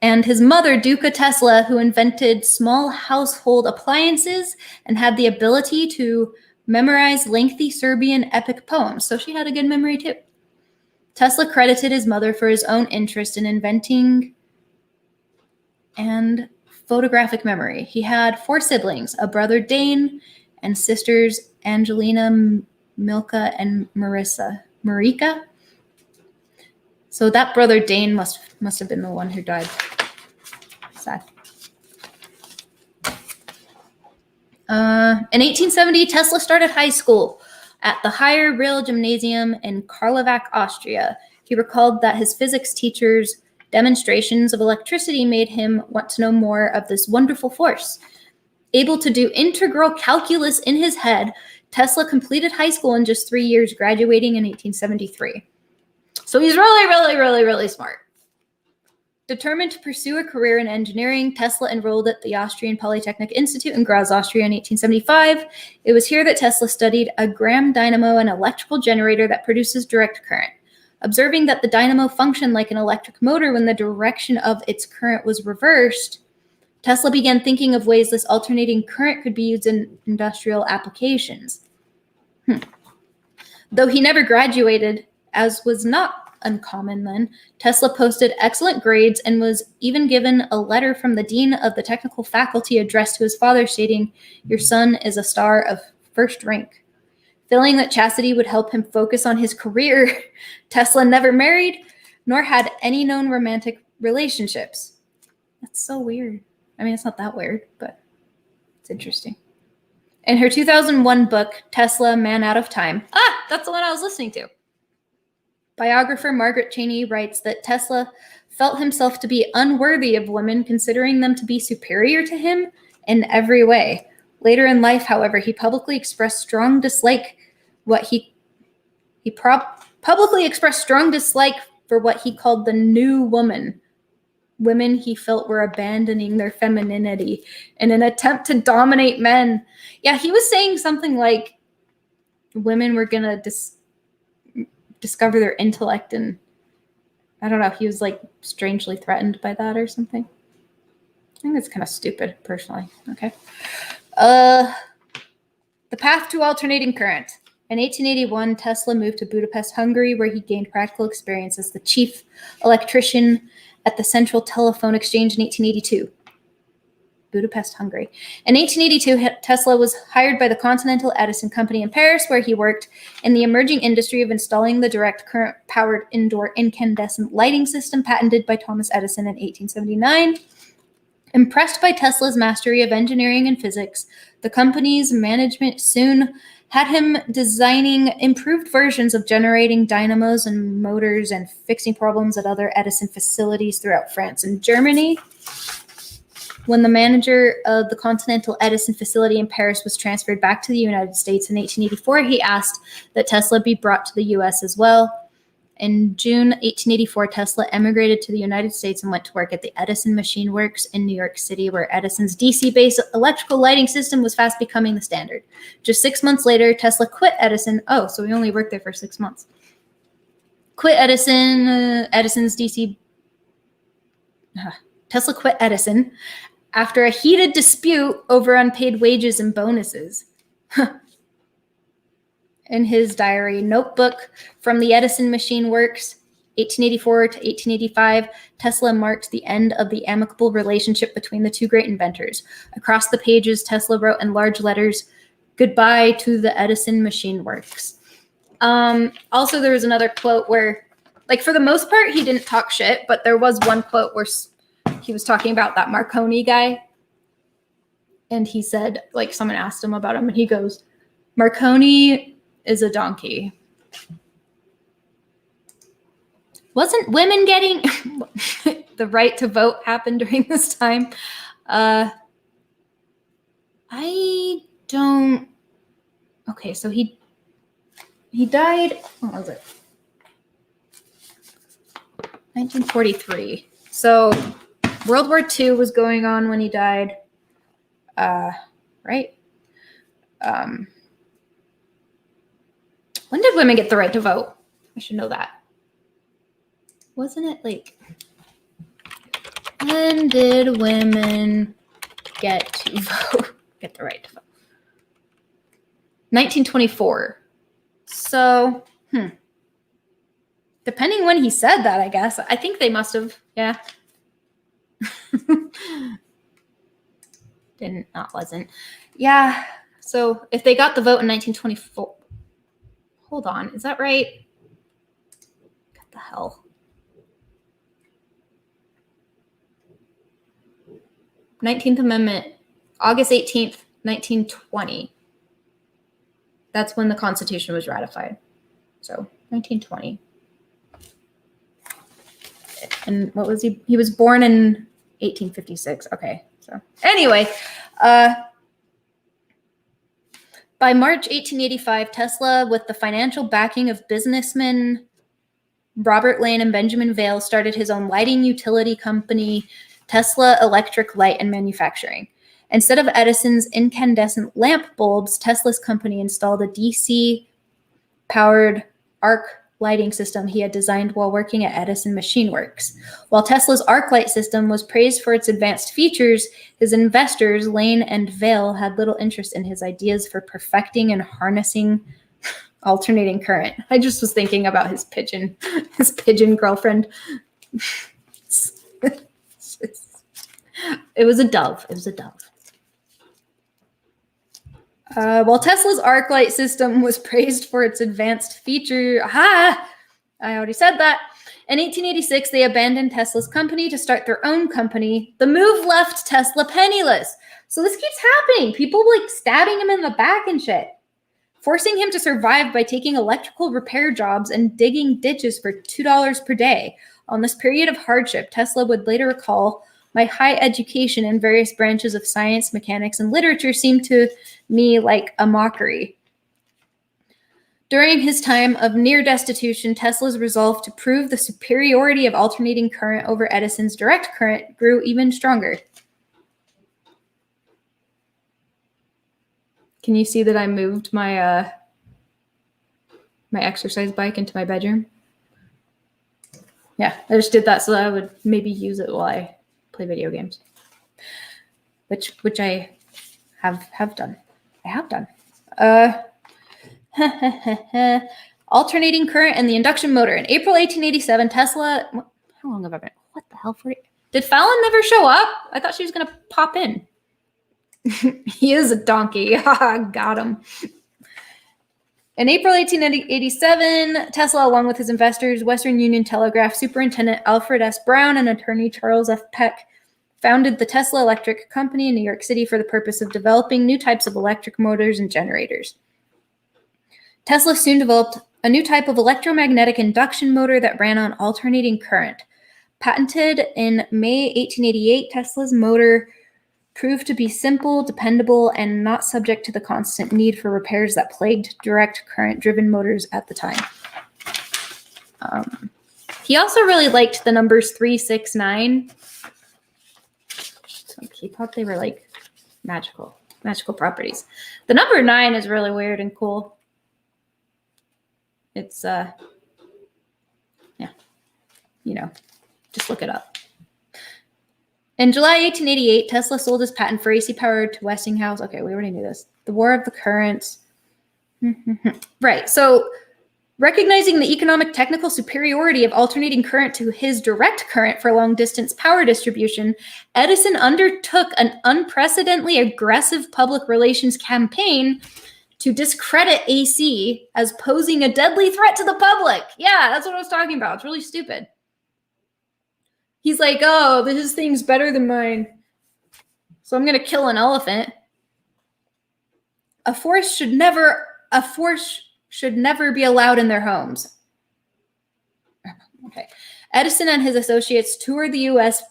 and his mother, Duca Tesla, who invented small household appliances and had the ability to memorize lengthy Serbian epic poems. So she had a good memory too. Tesla credited his mother for his own interest in inventing and photographic memory. He had 4 siblings, a brother Dane and sisters Angelina, Milka, and Marika. So that brother Dane must have been the one who died. Sad. In 1870, Tesla started high school at the Higher Real Gymnasium in Karlovac, Austria. He recalled that his physics teacher's demonstrations of electricity made him want to know more of this wonderful force. Able to do integral calculus in his head, Tesla completed high school in just 3 years, graduating in 1873. So he's really, really, really, really smart. Determined to pursue a career in engineering, Tesla enrolled at the Austrian Polytechnic Institute in Graz, Austria in 1875. It was here that Tesla studied a Graham dynamo, an electrical generator that produces direct current. Observing that the dynamo functioned like an electric motor when the direction of its current was reversed, Tesla began thinking of ways this alternating current could be used in industrial applications. Though he never graduated, as was not uncommon then, Tesla posted excellent grades and was even given a letter from the dean of the technical faculty addressed to his father stating, "Your son is a star of first rank." Feeling that chastity would help him focus on his career, Tesla never married nor had any known romantic relationships. That's so weird. I mean, it's not that weird, but it's interesting. In her 2001 book, Tesla, Man Out of Time, that's the one I was listening to. Biographer Margaret Cheney writes that Tesla felt himself to be unworthy of women, considering them to be superior to him in every way. Later in life, however, he publicly expressed strong dislike for what he called the new woman. Women he felt were abandoning their femininity in an attempt to dominate men. Yeah, he was saying something like women were going to discover their intellect, and I don't know, he was like strangely threatened by that or something. I think it's kind of stupid, personally. Okay. The path to alternating current. In 1881, Tesla moved to Budapest, Hungary, where he gained practical experience as the chief electrician at the Central Telephone Exchange in 1882. Budapest, Hungary. In 1882, Tesla was hired by the Continental Edison Company in Paris, where he worked in the emerging industry of installing the direct current-powered indoor incandescent lighting system patented by Thomas Edison in 1879. Impressed by Tesla's mastery of engineering and physics, the company's management soon had him designing improved versions of generating dynamos and motors and fixing problems at other Edison facilities throughout France and Germany. When the manager of the Continental Edison facility in Paris was transferred back to the United States in 1884, he asked that Tesla be brought to the U.S. as well. In June 1884, Tesla emigrated to the United States and went to work at the Edison Machine Works in New York City, where Edison's DC-based electrical lighting system was fast becoming the standard. Just 6 months later, Tesla quit Edison. Oh, so he only worked there for 6 months. Tesla quit Edison after a heated dispute over unpaid wages and bonuses. In his diary notebook from the Edison Machine Works, 1884 to 1885, Tesla marked the end of the amicable relationship between the two great inventors. Across the pages, Tesla wrote in large letters, "Goodbye to the Edison Machine Works." Also, there was another quote where, like, for the most part, he didn't talk shit, but there was one quote where he was talking about that Marconi guy. And he said, like, someone asked him about him, and he goes, Marconi is a donkey. Wasn't women getting the right to vote happen during this time? I don't. Okay, so he died. What was it? 1943. So World War II was going on when he died. Right? When did women get the right to vote? I should know that. Wasn't it like, when did women get to vote? Get the right to vote? 1924. So, depending when he said that, I guess. I think they must have, yeah. Wasn't. Yeah, so if they got the vote in 1924, hold on, is that right? What the hell? 19th Amendment, August 18th, 1920. That's when the Constitution was ratified. So 1920. And what was he? He was born in 1856. Okay. So anyway, by March 1885, Tesla, with the financial backing of businessmen Robert Lane and Benjamin Vail, started his own lighting utility company, Tesla Electric Light and Manufacturing. Instead of Edison's incandescent lamp bulbs, Tesla's company installed a DC-powered arc lighting system he had designed while working at Edison Machine Works. While Tesla's arc light system was praised for its advanced features, his investors, Lane and Vail, had little interest in his ideas for perfecting and harnessing alternating current. I just was thinking about his pigeon girlfriend. It was a dove. While Tesla's arc light system was praised for its advanced feature, I already said that. In 1886, they abandoned Tesla's company to start their own company. The move left Tesla penniless. So this keeps happening. People like stabbing him in the back and shit, forcing him to survive by taking electrical repair jobs and digging ditches for $2 per day. On this period of hardship, Tesla would later recall, my high education in various branches of science, mechanics, and literature seemed to me like a mockery. During his time of near destitution, Tesla's resolve to prove the superiority of alternating current over Edison's direct current grew even stronger. Can you see that I moved my my exercise bike into my bedroom? Yeah, I just did that so that I would maybe use it while I play video games, which I have done. Alternating current and the induction motor. In April 1887, Tesla. How long have I been? What the hell? Did Fallon never show up? I thought she was gonna pop in. He is a donkey. Got him. In April 1887, Tesla, along with his investors, Western Union Telegraph Superintendent Alfred S. Brown and attorney Charles F. Peck, founded the Tesla Electric Company in New York City for the purpose of developing new types of electric motors and generators. Tesla soon developed a new type of electromagnetic induction motor that ran on alternating current. Patented in May 1888, Tesla's motor proved to be simple, dependable, and not subject to the constant need for repairs that plagued direct current-driven motors at the time. He also really liked the numbers 3, 6, 9. So he thought they were like magical properties. The number 9 is really weird and cool. It's just look it up. In July 1888, Tesla sold his patent for AC power to Westinghouse. Okay, we already knew this. The War of the Currents. Right, so recognizing the economic technical superiority of alternating current to his direct current for long-distance power distribution, Edison undertook an unprecedentedly aggressive public relations campaign to discredit AC as posing a deadly threat to the public. Yeah, that's what I was talking about. It's really stupid. He's like, oh, this thing's better than mine, so I'm going to kill an elephant. A force should never be allowed in their homes. Okay. Edison and his associates toured the U.S.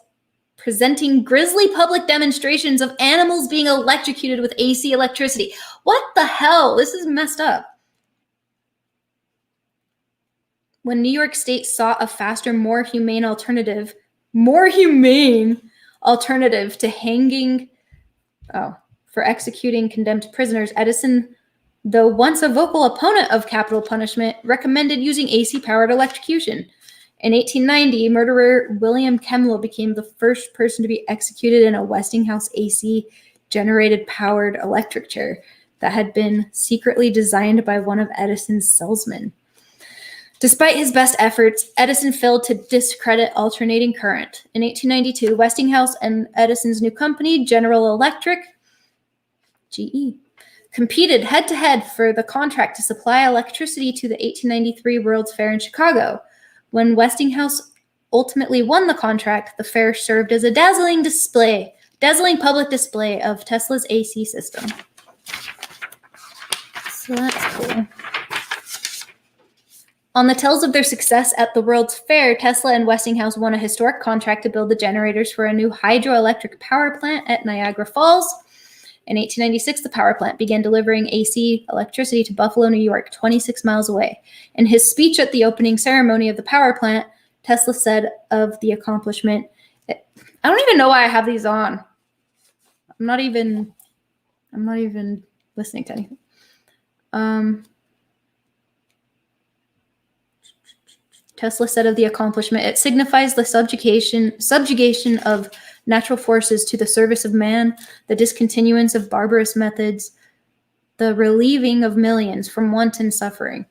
presenting grisly public demonstrations of animals being electrocuted with AC electricity. What the hell? This is messed up. When New York State sought a faster, more humane alternative to hanging, for executing condemned prisoners, Edison, though once a vocal opponent of capital punishment, recommended using AC-powered electrocution. In 1890, murderer William Kemble became the first person to be executed in a Westinghouse AC-generated powered electric chair that had been secretly designed by one of Edison's salesmen. Despite his best efforts, Edison failed to discredit alternating current. In 1892, Westinghouse and Edison's new company, General Electric, GE, competed head-to-head for the contract to supply electricity to the 1893 World's Fair in Chicago. When Westinghouse ultimately won the contract, the fair served as a dazzling public display of Tesla's AC system. So that's cool. On the tails of their success at the World's Fair, Tesla and Westinghouse won a historic contract to build the generators for a new hydroelectric power plant at Niagara Falls. In 1896, the power plant began delivering AC electricity to Buffalo, New York, 26 miles away. In his speech at the opening ceremony of the power plant, Tesla said of the accomplishment, I don't even know why I have these on. I'm not even listening to anything. Tesla said of the accomplishment, it signifies the subjugation of natural forces to the service of man, the discontinuance of barbarous methods, the relieving of millions from want and suffering.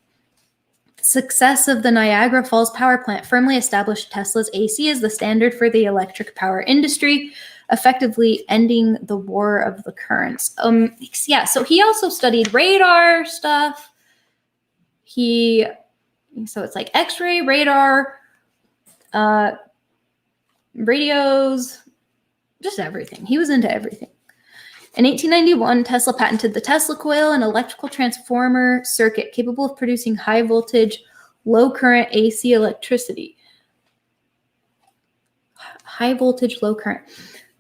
The success of the Niagara Falls power plant firmly established Tesla's AC as the standard for the electric power industry, effectively ending the war of the currents. So he also studied radar stuff. So it's like X-ray, radar, radios, just everything. He was into everything. In 1891, Tesla patented the Tesla coil, an electrical transformer circuit capable of producing high voltage, low current AC electricity. High voltage, low current.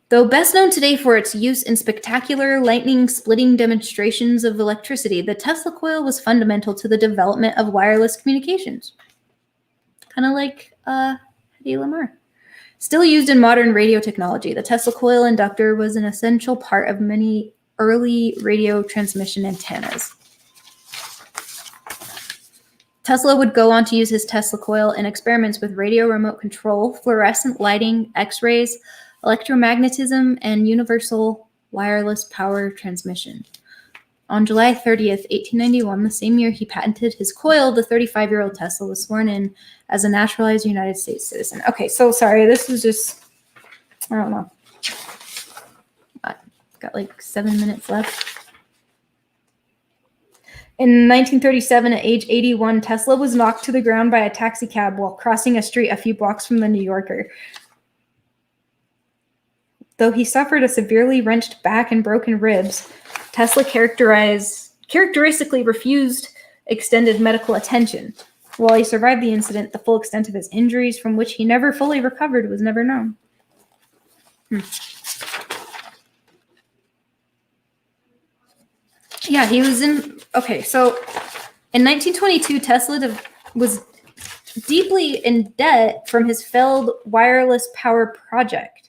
Though best known today for its use in spectacular lightning-splitting demonstrations of electricity, the Tesla coil was fundamental to the development of wireless communications. Kind of like Hedy Lamarr. Still used in modern radio technology, the Tesla coil inductor was an essential part of many early radio transmission antennas. Tesla would go on to use his Tesla coil in experiments with radio remote control, fluorescent lighting, X-rays, electromagnetism, and universal wireless power transmission. On July 30th, 1891, the same year he patented his coil, the 35-year-old Tesla was sworn in as a naturalized United States citizen. Okay, so sorry, this is just, I don't know. Got like 7 minutes left. In 1937, at age 81, Tesla was knocked to the ground by a taxi cab while crossing a street a few blocks from the New Yorker. Though he suffered a severely wrenched back and broken ribs, Tesla characteristically refused extended medical attention. While he survived the incident, the full extent of his injuries, from which he never fully recovered, was never known. Yeah, he was in... Okay, so in 1922, Tesla was deeply in debt from his failed wireless power project.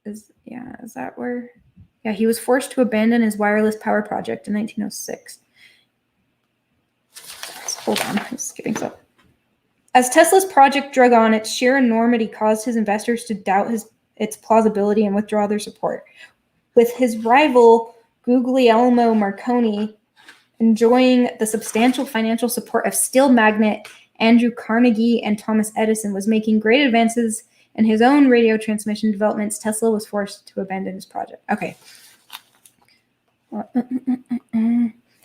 Is that where... Yeah, he was forced to abandon his wireless power project in 1906. Hold on, I'm skipping stuff. As Tesla's project drug on, its sheer enormity caused his investors to doubt its plausibility and withdraw their support. With his rival, Guglielmo Marconi, enjoying the substantial financial support of steel magnate Andrew Carnegie and Thomas Edison, was making great advances in his own radio transmission developments, Tesla was forced to abandon his project. Okay.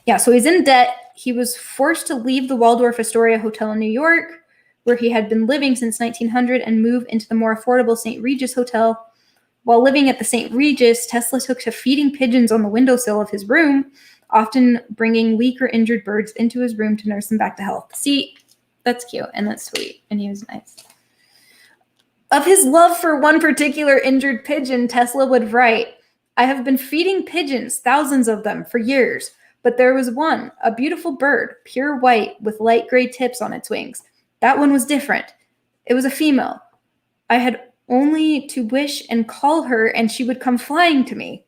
Yeah, so he's in debt. He was forced to leave the Waldorf Astoria Hotel in New York, where he had been living since 1900, and move into the more affordable St. Regis Hotel. While living at the St. Regis, Tesla took to feeding pigeons on the windowsill of his room, often bringing weak or injured birds into his room to nurse them back to health. See, that's cute and that's sweet, and he was nice. Of his love for one particular injured pigeon, Tesla would write, "I have been feeding pigeons, thousands of them, for years, but there was one, a beautiful bird, pure white, with light gray tips on its wings. That one was different. It was a female. I had only to wish and call her, and she would come flying to me.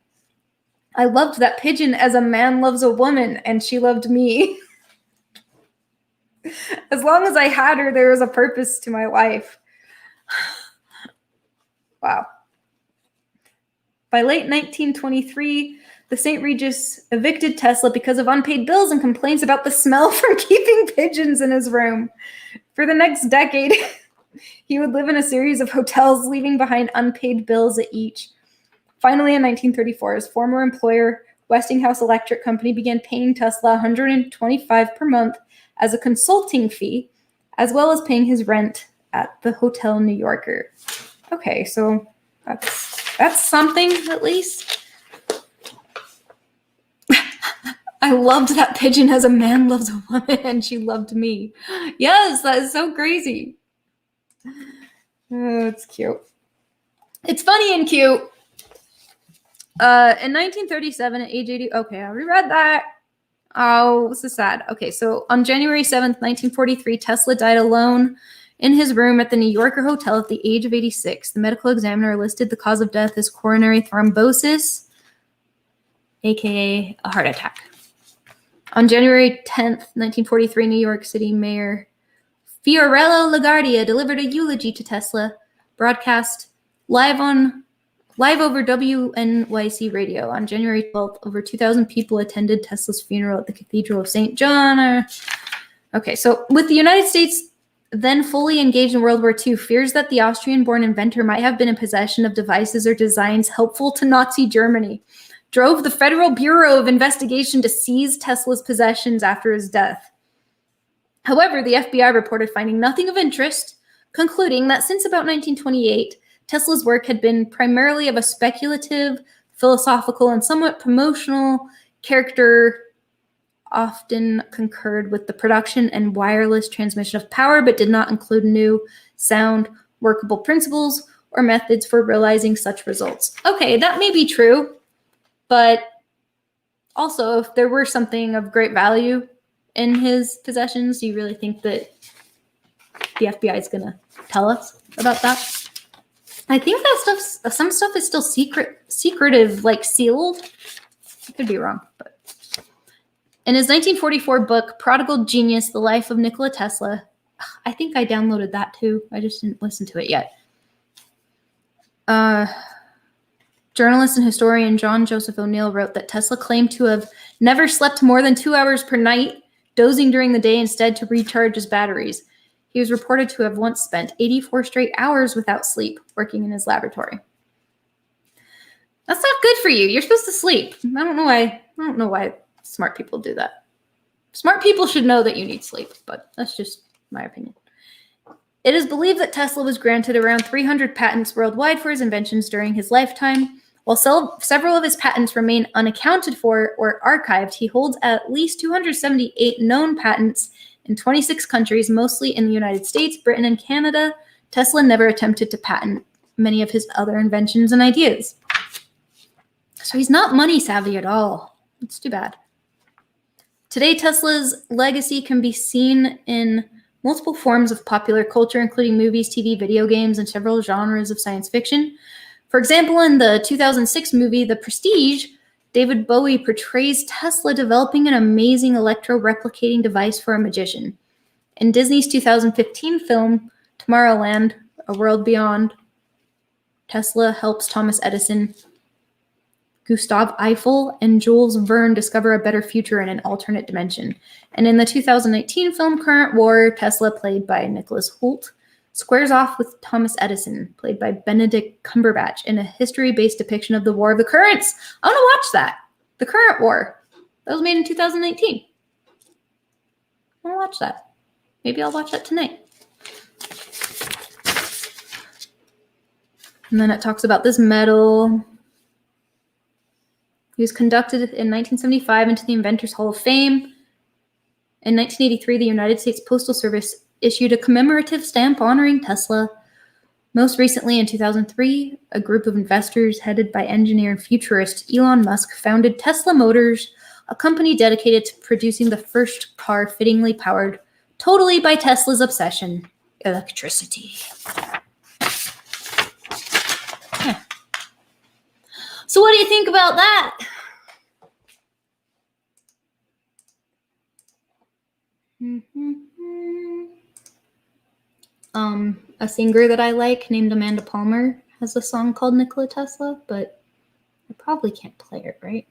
I loved that pigeon as a man loves a woman, and she loved me. As long as I had her, there was a purpose to my life." Wow. By late 1923, the St. Regis evicted Tesla because of unpaid bills and complaints about the smell from keeping pigeons in his room. For the next decade, he would live in a series of hotels, leaving behind unpaid bills at each. Finally, in 1934, his former employer, Westinghouse Electric Company, began paying Tesla $125 per month as a consulting fee, as well as paying his rent at the Hotel New Yorker. Okay, so that's something, at least. I loved that pigeon as a man loves a woman, and she loved me. Yes, that is so crazy. Oh, it's cute. It's funny and cute. In 1937, at age 80, okay, I reread that. Oh, this is sad. Okay, so on January 7th, 1943, Tesla died alone in his room at the New Yorker Hotel at the age of 86. The medical examiner listed the cause of death as coronary thrombosis, aka a heart attack. On January 10th, 1943, New York City Mayor Fiorello LaGuardia delivered a eulogy to Tesla, broadcast live over WNYC radio. On January 12th, over 2,000 people attended Tesla's funeral at the Cathedral of St. John. Okay, so with the United States then fully engaged in World War II, fears that the Austrian-born inventor might have been in possession of devices or designs helpful to Nazi Germany drove the Federal Bureau of Investigation to seize Tesla's possessions after his death. However, the FBI reported finding nothing of interest, concluding that since about 1928, Tesla's work had been primarily of a speculative, philosophical, and somewhat promotional character, often concurred with the production and wireless transmission of power, but did not include new, sound, workable principles or methods for realizing such results. Okay, that may be true, but also, if there were something of great value in his possessions, do you really think that the FBI is going to tell us about that? I think that some stuff is still secretive, like sealed. I could be wrong, but in his 1944 book, Prodigal Genius, The Life of Nikola Tesla, I think I downloaded that too. I just didn't listen to it yet. Journalist and historian John Joseph O'Neill wrote that Tesla claimed to have never slept more than 2 hours per night, dozing during the day instead to recharge his batteries. He was reported to have once spent 84 straight hours without sleep, working in his laboratory. That's not good for you. You're supposed to sleep. I don't know why smart people do that. Smart people should know that you need sleep, but that's just my opinion. It is believed that Tesla was granted around 300 patents worldwide for his inventions during his lifetime. While several of his patents remain unaccounted for or archived, he holds at least 278 known patents in 26 countries, mostly in the United States, Britain, and Canada. Tesla never attempted to patent many of his other inventions and ideas. So he's not money savvy at all. It's too bad. Today, Tesla's legacy can be seen in multiple forms of popular culture, including movies, TV, video games, and several genres of science fiction. For example, in the 2006 movie The Prestige, David Bowie portrays Tesla developing an amazing electro-replicating device for a magician. In Disney's 2015 film Tomorrowland, A World Beyond, Tesla helps Thomas Edison, Gustave Eiffel, and Jules Verne discover a better future in an alternate dimension. And in the 2019 film Current War, Tesla, played by Nicholas Hoult, squares off with Thomas Edison, played by Benedict Cumberbatch, in a history-based depiction of the War of the Currents. I want to watch that. The current war. That was made in 2019. I want to watch that. Maybe I'll watch that tonight. And then it talks about this medal. He was conducted in 1975 into the Inventors Hall of Fame. In 1983, the United States Postal Service issued a commemorative stamp honoring Tesla. Most recently, in 2003, a group of investors headed by engineer and futurist Elon Musk founded Tesla Motors, a company dedicated to producing the first car fittingly powered totally by Tesla's obsession, electricity. Huh. So what do you think about that? A singer that I like named Amanda Palmer has a song called Nikola Tesla, but I probably can't play it, right?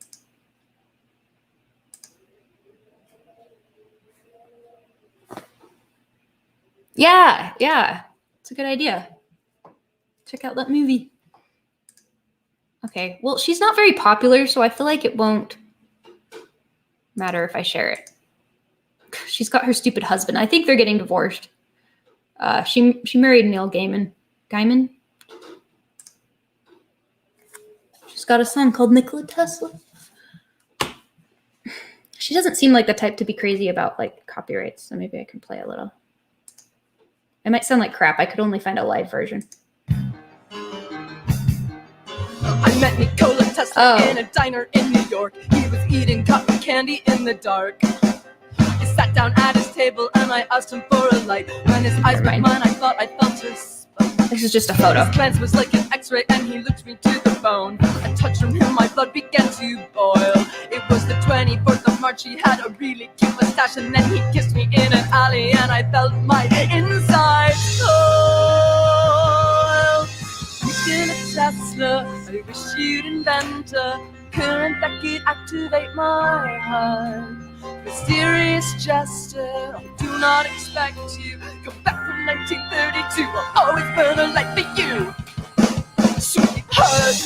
Yeah. It's a good idea. Check out that movie. Okay, well, she's not very popular, so I feel like it won't matter if I share it. She's got her stupid husband. I think they're getting divorced. She married Neil Gaiman. She's got a song called Nikola Tesla. She doesn't seem like the type to be crazy about like copyrights, so maybe I can play a little. It might sound like crap. I could only find a live version. I met Nikola Tesla in a diner in New York. He was eating cotton candy in the dark. He sat down at his table and I asked him for a light. When his eyes met mine, I thought I felt his spell. This is just a photo. His glance was like an x-ray and he looked me to the bone. A touch from him, my blood began to boil. It was the 24th of March, he had a really cute mustache. And then he kissed me in an alley and I felt my insides cold. Nikola Tesla, I wish you'd invent a current that could activate my heart. Mysterious gesture, I do not expect you. Come back from 1932, I'll always burn a light for you. Sweetheart.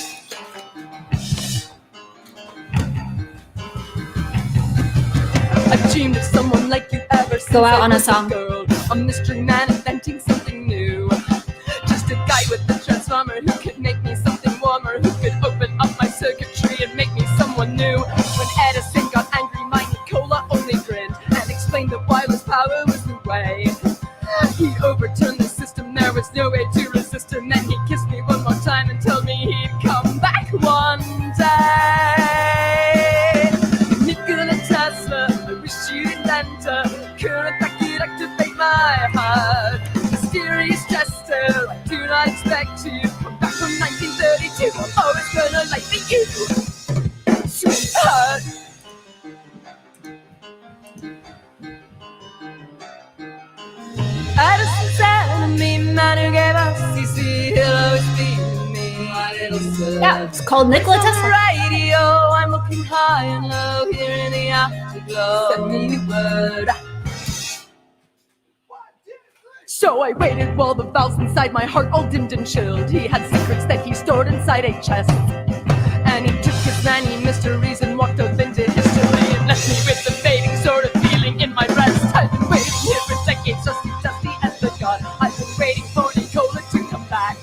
I dreamed of someone like you ever since. Go out on I a was song. Girl, a mystery man inventing something new. Just a guy with a transformer who could make me something warmer, who could open up my circuitry and make me someone new. When Edison got angry, my Nikola only grinned and explained that wireless power was the way. He overturned the system, there was no way to resist him. Then he kissed me one more time and told me he'd come back one day. Nikola Tesla, I wish you'd invent a current that could activate my heart. Mysterious gesture, I do not expect you. Come back from 1932, I'll always burn a light for you. Sweetheart. Edison said to me, man who gave us CC, he'll always be me. My little son. Yeah, it's called Nikola On the Tesla. radio, I'm looking high and low here in the afterglow. Send me a word. So I waited while the valves inside my heart all dimmed and chilled. He had secrets that he stored inside a chest. And he took his many mysteries and walked up into history and left me with the fading sort of feeling in my breast. I've been waiting here for decades, dusty as the god. I've been waiting for Nikola to come back.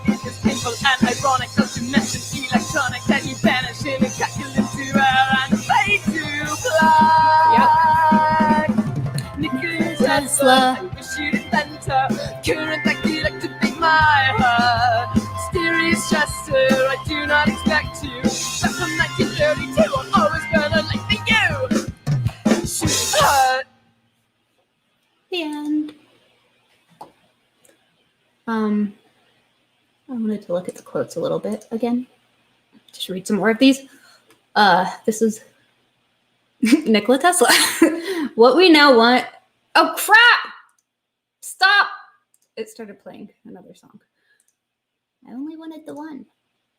It is painful and ironic, not to mention electronic, that he vanished in a calculus to air and fade to black. Nikola Tesla, I wish you'd invent a current that could activate my heart. Mysterious gesture, I do not expect you. Back from 1932, I'll always burn a light for you. Sweetheart. The end. I wanted to look at the quotes a little bit again. Just read some more of these. This is Nikola Tesla. What we now want. Oh crap! Stop! It started playing another song. I only wanted the one.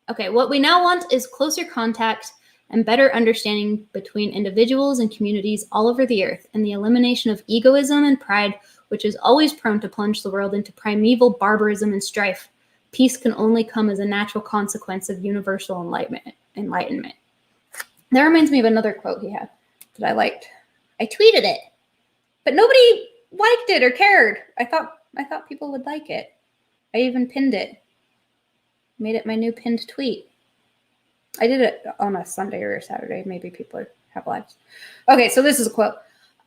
Okay, what we now want is closer contact and better understanding between individuals and communities all over the earth, and the elimination of egoism and pride, which is always prone to plunge the world into primeval barbarism and strife. Peace can only come as a natural consequence of universal enlightenment. That reminds me of another quote he had that I liked. I tweeted it, but nobody liked it or cared. I thought people would like it. I even pinned it. Made it my new pinned tweet. I did it on a Sunday or a Saturday. Maybe people have lives. Okay, so this is a quote.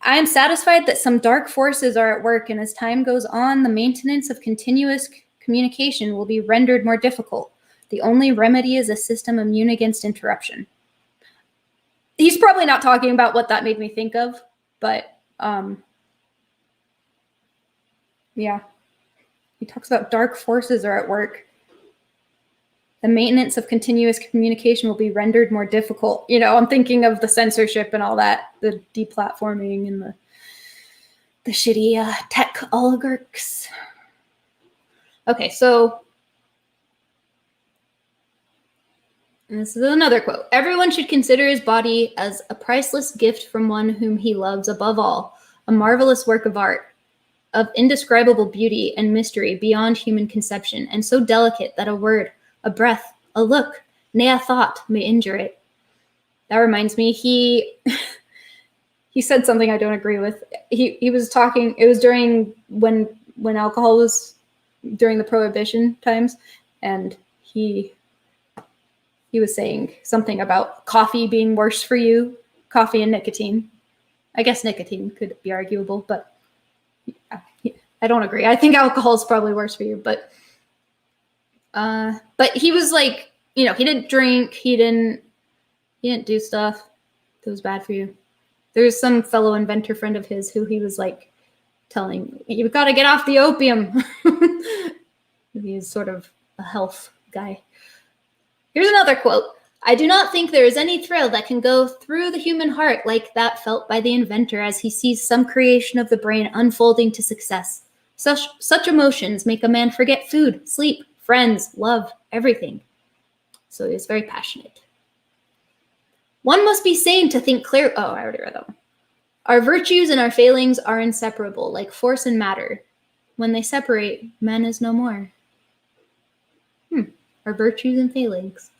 I am satisfied that some dark forces are at work, and as time goes on, the maintenance of continuous communication will be rendered more difficult. The only remedy is a system immune against interruption. He's probably not talking about what that made me think of, but yeah. He talks about dark forces are at work. The maintenance of continuous communication will be rendered more difficult. You know, I'm thinking of the censorship and all that, the deplatforming and the shitty tech oligarchs. Okay, so this is another quote. Everyone should consider his body as a priceless gift from one whom he loves above all, a marvelous work of art, of indescribable beauty and mystery beyond human conception, and so delicate that a word, a breath, a look, nay, a thought may injure it. That reminds me, he said something I don't agree with. He was talking, it was during when alcohol was during the prohibition times, and he was saying something about coffee being worse for you, coffee and nicotine. I guess nicotine could be arguable, but I don't agree. I think alcohol is probably worse for you, but he was like, you know, he didn't drink, he didn't do stuff that was bad for you. There's some fellow inventor friend of his who he was like telling, you've got to get off the opium. He's sort of a health guy. Here's another quote. I do not think there is any thrill that can go through the human heart like that felt by the inventor as he sees some creation of the brain unfolding to success. Such emotions make a man forget food, sleep, friends, love, everything. So he was very passionate. One must be sane to think clear. Oh, I already read that one. Our virtues and our failings are inseparable, like force and matter. When they separate, man is no more. Our virtues and failings.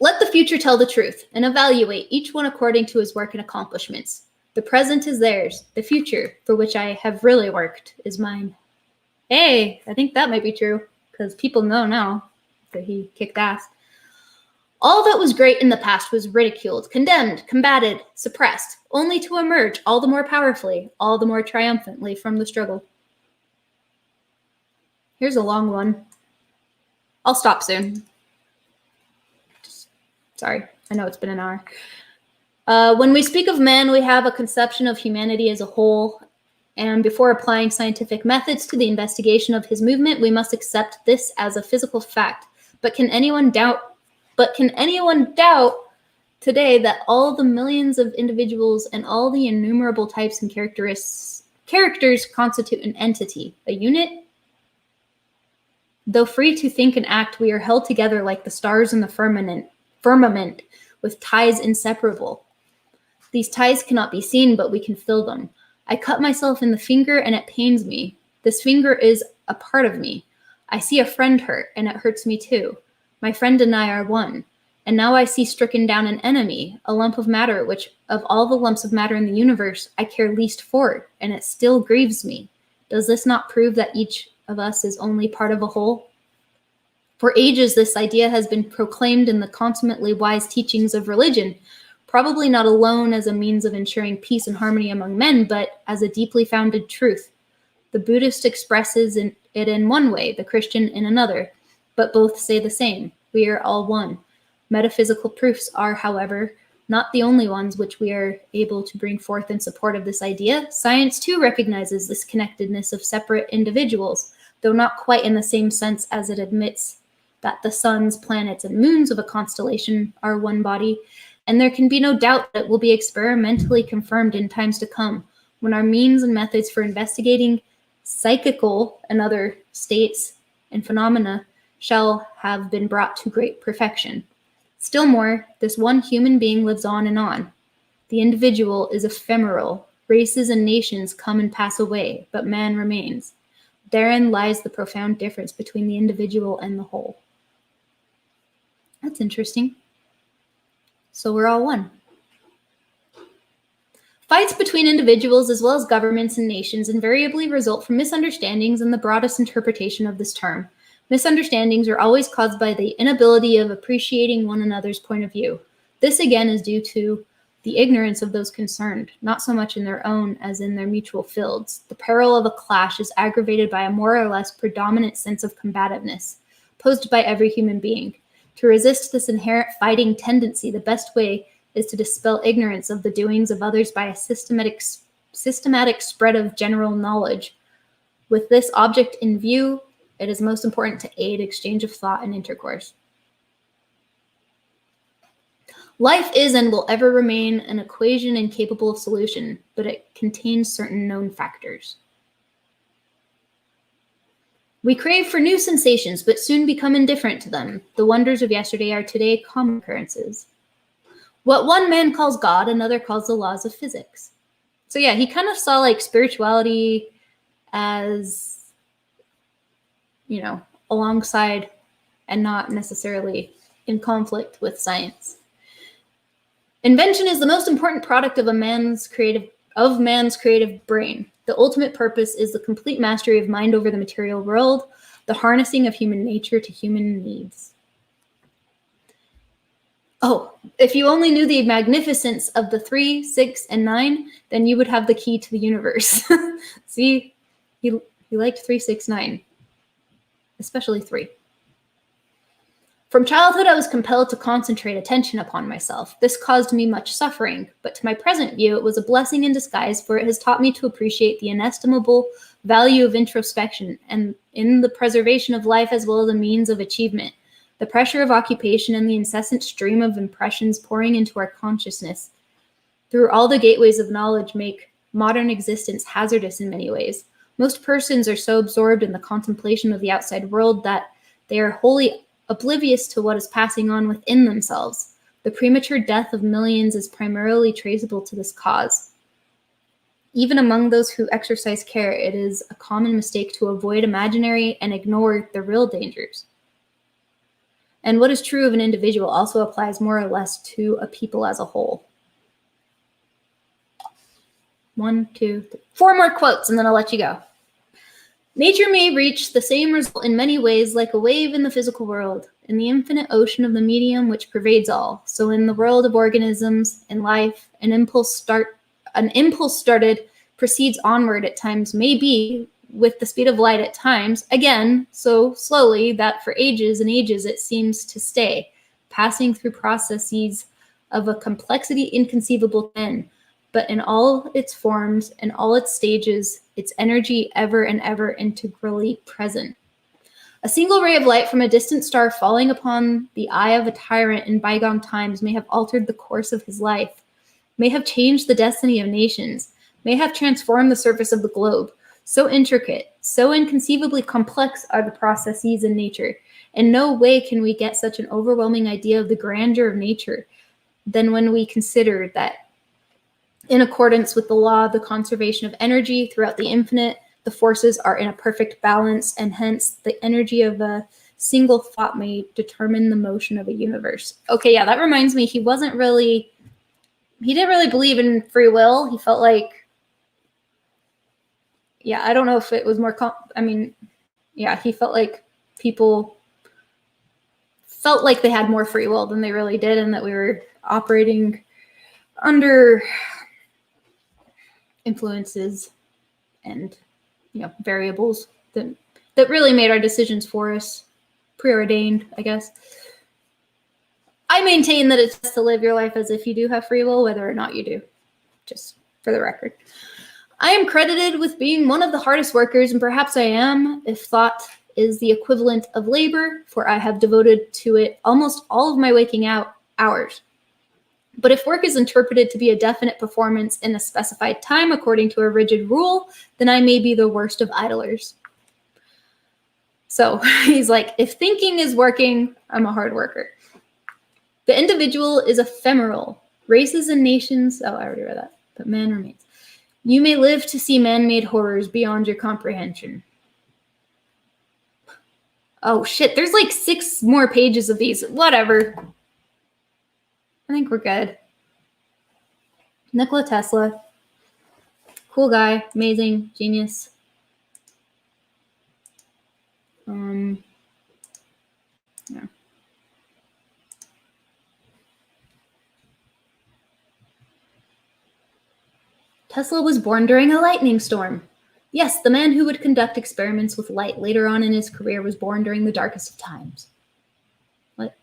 Let the future tell the truth and evaluate each one according to his work and accomplishments. The present is theirs. The future, for which I have really worked, is mine. Hey, I think that might be true, because people know now that he kicked ass. All that was great in the past was ridiculed, condemned, combated, suppressed, only to emerge all the more powerfully, all the more triumphantly from the struggle. Here's a long one. I'll stop soon. Sorry, I know it's been an hour. When we speak of man, we have a conception of humanity as a whole, and before applying scientific methods to the investigation of his movement, we must accept this as a physical fact. But can anyone doubt today that all the millions of individuals and all the innumerable types and characters constitute an entity, a unit? Though free to think and act, we are held together like the stars in the firmament with ties inseparable. These ties cannot be seen, but we can feel them. I cut myself in the finger and it pains me. This finger is a part of me. I see a friend hurt and it hurts me too. My friend and I are one. And now I see stricken down an enemy, a lump of matter, which of all the lumps of matter in the universe, I care least for, and it still grieves me. Does this not prove that each of us is only part of a whole? For ages, this idea has been proclaimed in the consummately wise teachings of religion, probably not alone as a means of ensuring peace and harmony among men, but as a deeply founded truth. The Buddhist expresses it in one way, the Christian in another, but both say the same. We are all one. Metaphysical proofs are, however, not the only ones which we are able to bring forth in support of this idea. Science too recognizes this connectedness of separate individuals, though not quite in the same sense as it admits that the suns, planets, and moons of a constellation are one body, and there can be no doubt that will be experimentally confirmed in times to come, when our means and methods for investigating psychical and other states and phenomena shall have been brought to great perfection. Still more, this one human being lives on and on. The individual is ephemeral. Races and nations come and pass away, but man remains. Therein lies the profound difference between the individual and the whole. That's interesting. So we're all one. Fights between individuals as well as governments and nations invariably result from misunderstandings in the broadest interpretation of this term. Misunderstandings are always caused by the inability of appreciating one another's point of view. This again is due to the ignorance of those concerned, not so much in their own as in their mutual fields. The peril of a clash is aggravated by a more or less predominant sense of combativeness, posed by every human being. To resist this inherent fighting tendency, the best way is to dispel ignorance of the doings of others by a systematic spread of general knowledge. With this object in view, it is most important to aid exchange of thought and intercourse. Life is and will ever remain an equation incapable of solution, but it contains certain known factors. We crave for new sensations, but soon become indifferent to them. The wonders of yesterday are today common occurrences. What one man calls God, another calls the laws of physics. So yeah, he kind of saw like spirituality as, alongside and not necessarily in conflict with science. Invention is the most important product of man's creative brain. The ultimate purpose is the complete mastery of mind over the material world, the harnessing of human nature to human needs. Oh, if you only knew the magnificence of the 3, 6, and 9, then you would have the key to the universe. See, he liked 3, 6, 9, especially 3. From childhood, I was compelled to concentrate attention upon myself. This caused me much suffering, but to my present view, it was a blessing in disguise, for it has taught me to appreciate the inestimable value of introspection and in the preservation of life as well as a means of achievement. The pressure of occupation and the incessant stream of impressions pouring into our consciousness through all the gateways of knowledge make modern existence hazardous in many ways. Most persons are so absorbed in the contemplation of the outside world that they are wholly oblivious to what is passing on within themselves. The premature death of millions is primarily traceable to this cause. Even among those who exercise care, it is a common mistake to avoid imaginary and ignore the real dangers. And what is true of an individual also applies more or less to a people as a whole. 1, 2, 3, 4 more quotes, and then I'll let you go. Nature may reach the same result in many ways like a wave in the physical world, in the infinite ocean of the medium which pervades all. So in the world of organisms and life, an impulse started proceeds onward at times, may be with the speed of light at times, again, so slowly that for ages and ages it seems to stay, passing through processes of a complexity inconceivable to men, but in all its forms and all its stages, its energy ever and ever integrally present. A single ray of light from a distant star falling upon the eye of a tyrant in bygone times may have altered the course of his life, may have changed the destiny of nations, may have transformed the surface of the globe. So intricate, so inconceivably complex are the processes in nature. In no way can we get such an overwhelming idea of the grandeur of nature than when we consider that in accordance with the law of the conservation of energy throughout the infinite, the forces are in a perfect balance, and hence the energy of a single thought may determine the motion of a universe. Okay, yeah, that reminds me, he didn't really believe in free will. He felt like, yeah, I don't know if it was more, he felt like people felt like they had more free will than they really did, and that we were operating under influences and variables that really made our decisions for us, preordained, I guess. I maintain that it's best to live your life as if you do have free will, whether or not you do, just for the record. I am credited with being one of the hardest workers, and perhaps I am, if thought is the equivalent of labor, for I have devoted to it almost all of my waking hours. But if work is interpreted to be a definite performance in a specified time according to a rigid rule, then I may be the worst of idlers. So he's like, if thinking is working, I'm a hard worker. The individual is ephemeral. Races and nations, I already read that, but man remains. You may live to see man-made horrors beyond your comprehension. Oh shit, there's like 6 more pages of these. Whatever. I think we're good. Nikola Tesla. Cool guy. Amazing. Genius. Yeah. Tesla was born during a lightning storm. Yes, the man who would conduct experiments with light later on in his career was born during the darkest of times. What?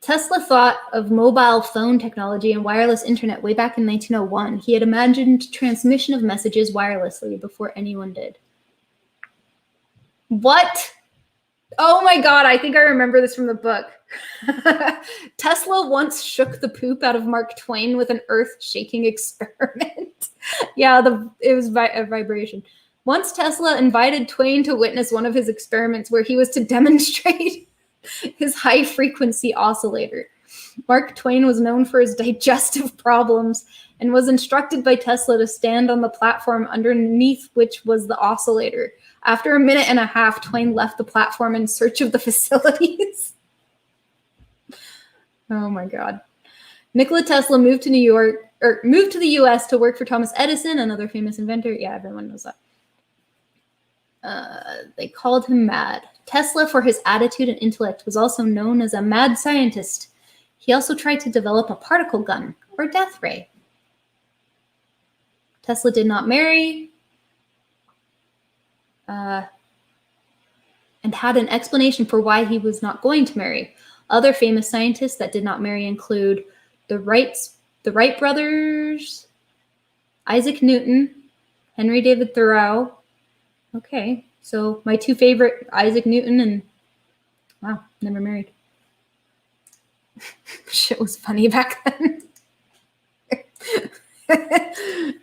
Tesla thought of mobile phone technology and wireless internet way back in 1901. He had imagined transmission of messages wirelessly before anyone did. What? Oh my God, I think I remember this from the book. Tesla once shook the poop out of Mark Twain with an earth-shaking experiment. Yeah, it was a vibration. Once Tesla invited Twain to witness one of his experiments where he was to demonstrate his high-frequency oscillator. Mark Twain was known for his digestive problems and was instructed by Tesla to stand on the platform underneath which was the oscillator. After a minute and a half, Twain left the platform in search of the facilities. Oh my God. Nikola Tesla moved to the US to work for Thomas Edison, another famous inventor. Yeah, everyone knows that. They called him mad. Tesla, for his attitude and intellect, was also known as a mad scientist. He also tried to develop a particle gun, or death ray. Tesla did not marry, and had an explanation for why he was not going to marry. Other famous scientists that did not marry include the Wright brothers, Isaac Newton, Henry David Thoreau. Okay, so my two favorite, Isaac Newton and, wow, never married. Shit was funny back then.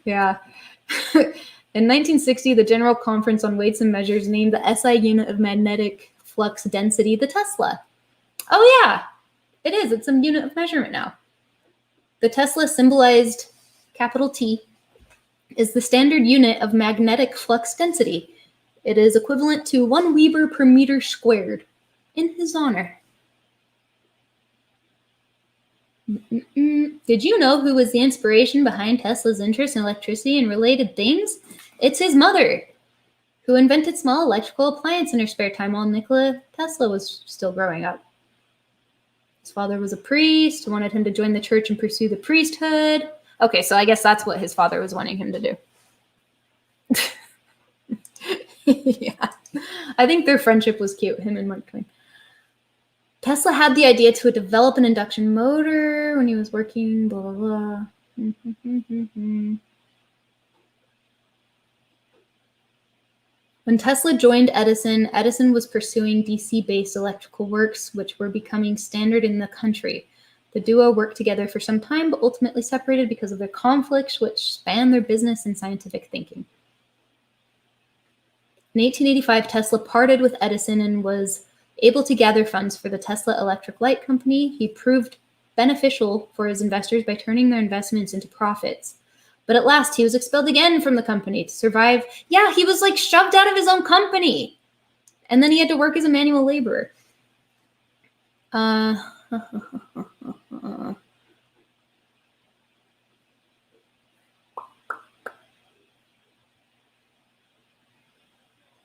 Yeah. In 1960, the General Conference on Weights and Measures named the SI unit of magnetic flux density the Tesla. Oh yeah, it is. It's a unit of measurement now. The Tesla, symbolized capital T, is the standard unit of magnetic flux density. It is equivalent to 1 Weber per meter squared, in his honor. Did you know who was the inspiration behind Tesla's interest in electricity and related things? It's his mother, who invented small electrical appliances in her spare time while Nikola Tesla was still growing up. His father was a priest, who wanted him to join the church and pursue the priesthood. Okay, so I guess that's what his father was wanting him to do. Yeah, I think their friendship was cute, him and Mark Twain. Tesla had the idea to develop an induction motor when he was working, blah, blah, blah. When Tesla joined Edison, Edison was pursuing DC-based electrical works, which were becoming standard in the country. The duo worked together for some time, but ultimately separated because of their conflicts, which spanned their business and scientific thinking. In 1885, Tesla parted with Edison and was able to gather funds for the Tesla Electric Light Company. He proved beneficial for his investors by turning their investments into profits. But at last, he was expelled again from the company to survive. Yeah, he was like shoved out of his own company. And then he had to work as a manual laborer.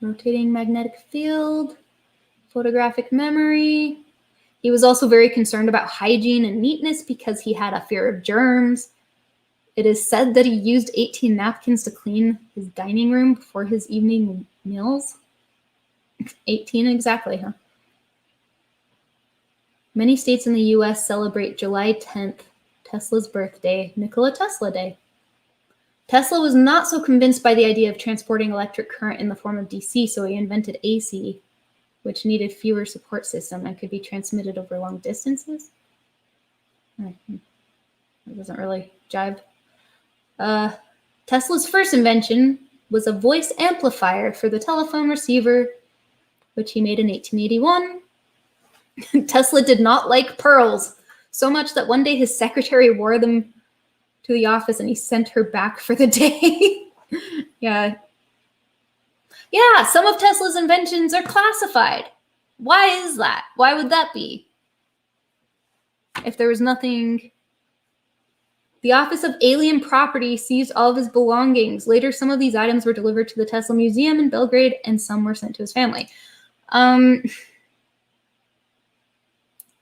Rotating magnetic field, photographic memory. He was also very concerned about hygiene and neatness because he had a fear of germs. It is said that he used 18 napkins to clean his dining room before his evening meals. 18 exactly, huh? Many states in the U.S. celebrate July 10th, Tesla's birthday, Nikola Tesla Day. Tesla was not so convinced by the idea of transporting electric current in the form of DC, so he invented AC, which needed fewer support systems and could be transmitted over long distances. That doesn't really jive. Tesla's first invention was a voice amplifier for the telephone receiver, which he made in 1881. Tesla did not like pearls so much that one day his secretary wore them to the office and he sent her back for the day. Yeah, some of Tesla's inventions are classified. Why is that? Why would that be? If there was nothing The Office of Alien Property seized all of his belongings. Later, some of these items were delivered to the Tesla Museum in Belgrade, and some were sent to his family.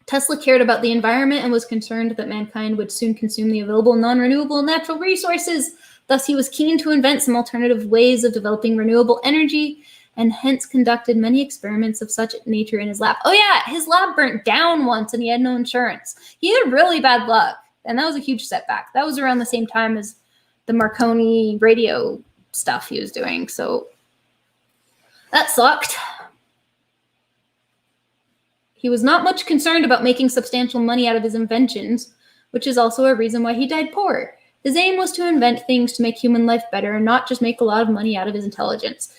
Tesla cared about the environment and was concerned that mankind would soon consume the available non-renewable natural resources. Thus, he was keen to invent some alternative ways of developing renewable energy, and hence conducted many experiments of such nature in his lab. Oh yeah, his lab burnt down once and he had no insurance. He had really bad luck, and that was a huge setback. That was around the same time as the Marconi radio stuff he was doing, so that sucked. He was not much concerned about making substantial money out of his inventions, which is also a reason why he died poor. His aim was to invent things to make human life better and not just make a lot of money out of his intelligence.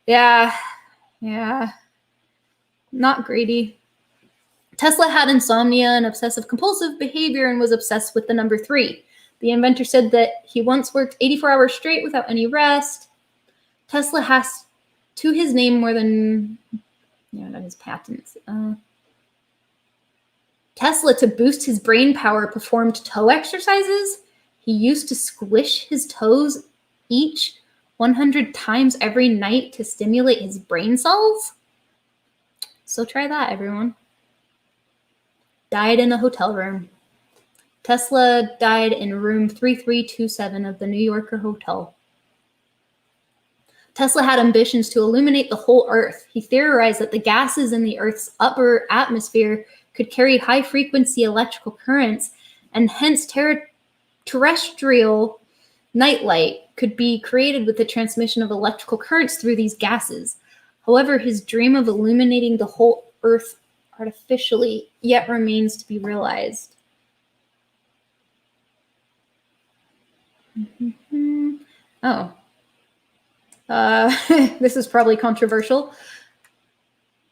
Yeah, not greedy. Tesla had insomnia and obsessive-compulsive behavior and was obsessed with the number 3. The inventor said that he once worked 84 hours straight without any rest. Tesla has to his name more than, not his patents. Tesla, to boost his brain power, performed toe exercises. He used to squish his toes each 100 times every night to stimulate his brain cells. So try that, everyone. Died in a hotel room. Tesla died in room 3327 of the New Yorker Hotel. Tesla had ambitions to illuminate the whole Earth. He theorized that the gases in the Earth's upper atmosphere could carry high-frequency electrical currents, and hence terrestrial nightlight could be created with the transmission of electrical currents through these gases. However, his dream of illuminating the whole Earth artificially yet remains to be realized. This is probably controversial.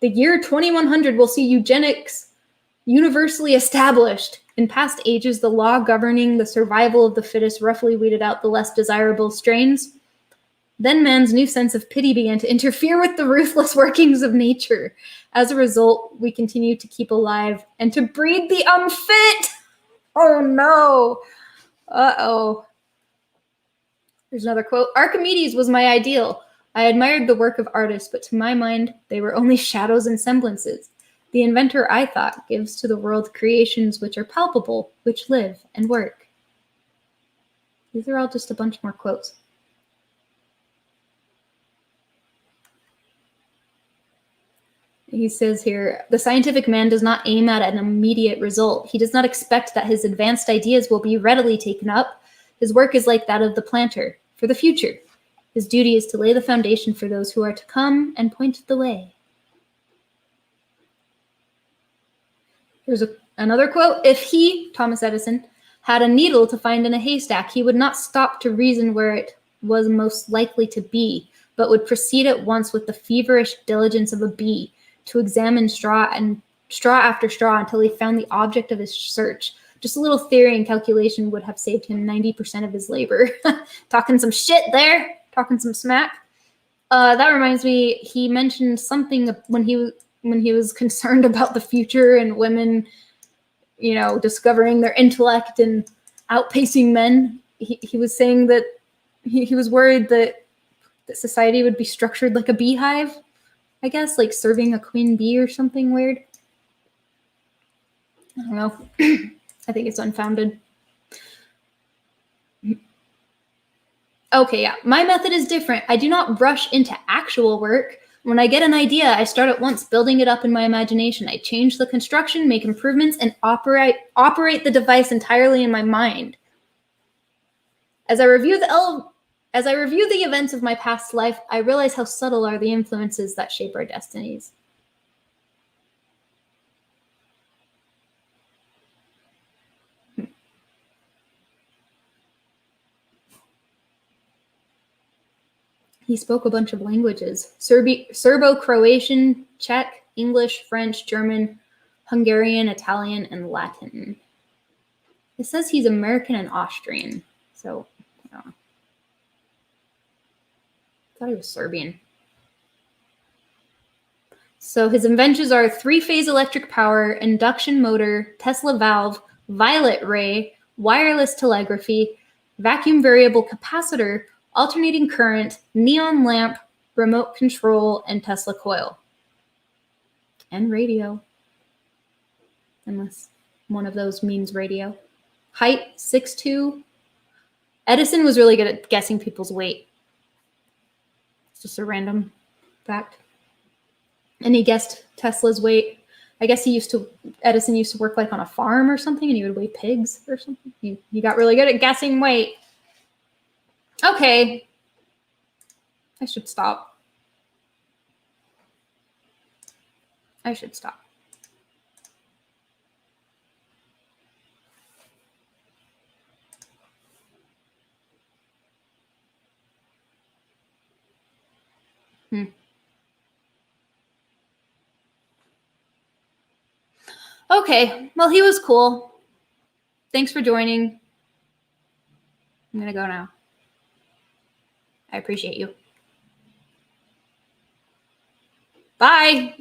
The year 2100 will see eugenics universally established. In past ages, the law governing the survival of the fittest roughly weeded out the less desirable strains. Then man's new sense of pity began to interfere with the ruthless workings of nature. As a result, we continue to keep alive and to breed the unfit. Oh no. Uh-oh. There's another quote. Archimedes was my ideal. I admired the work of artists, but to my mind, they were only shadows and semblances. The inventor, I thought, gives to the world creations which are palpable, which live and work. These are all just a bunch more quotes. He says here, the scientific man does not aim at an immediate result. He does not expect that his advanced ideas will be readily taken up. His work is like that of the planter, for the future. His duty is to lay the foundation for those who are to come and point the way. Here's another quote. If he, Thomas Edison, had a needle to find in a haystack, he would not stop to reason where it was most likely to be, but would proceed at once with the feverish diligence of a bee to examine straw after straw until he found the object of his search. Just a little theory and calculation would have saved him 90% of his labor. Talking some shit there, talking some smack. That reminds me, he mentioned something when he was concerned about the future and women, discovering their intellect and outpacing men. He was saying that he was worried that society would be structured like a beehive, I guess, like serving a queen bee or something weird. I don't know. I think it's unfounded. Okay, yeah. My method is different. I do not rush into actual work. When I get an idea, I start at once building it up in my imagination. I change the construction, make improvements, and operate the device entirely in my mind. As I review the events of my past life, I realize how subtle are the influences that shape our destinies. He spoke a bunch of languages: Serbo-Croatian, Czech, English, French, German, Hungarian, Italian, and Latin. It says he's American and Austrian, so I thought he was Serbian. So his inventions are 3-phase electric power, induction motor, Tesla valve, violet ray, wireless telegraphy, vacuum variable capacitor, alternating current, neon lamp, remote control, and Tesla coil. And radio. Unless one of those means radio. Height, 6'2". Edison was really good at guessing people's weight. It's just a random fact. And he guessed Tesla's weight. I guess Edison used to work like on a farm or something, and he would weigh pigs or something. He got really good at guessing weight. Okay. I should stop. Okay, well, he was cool. Thanks for joining. I'm gonna go now. I appreciate you. Bye.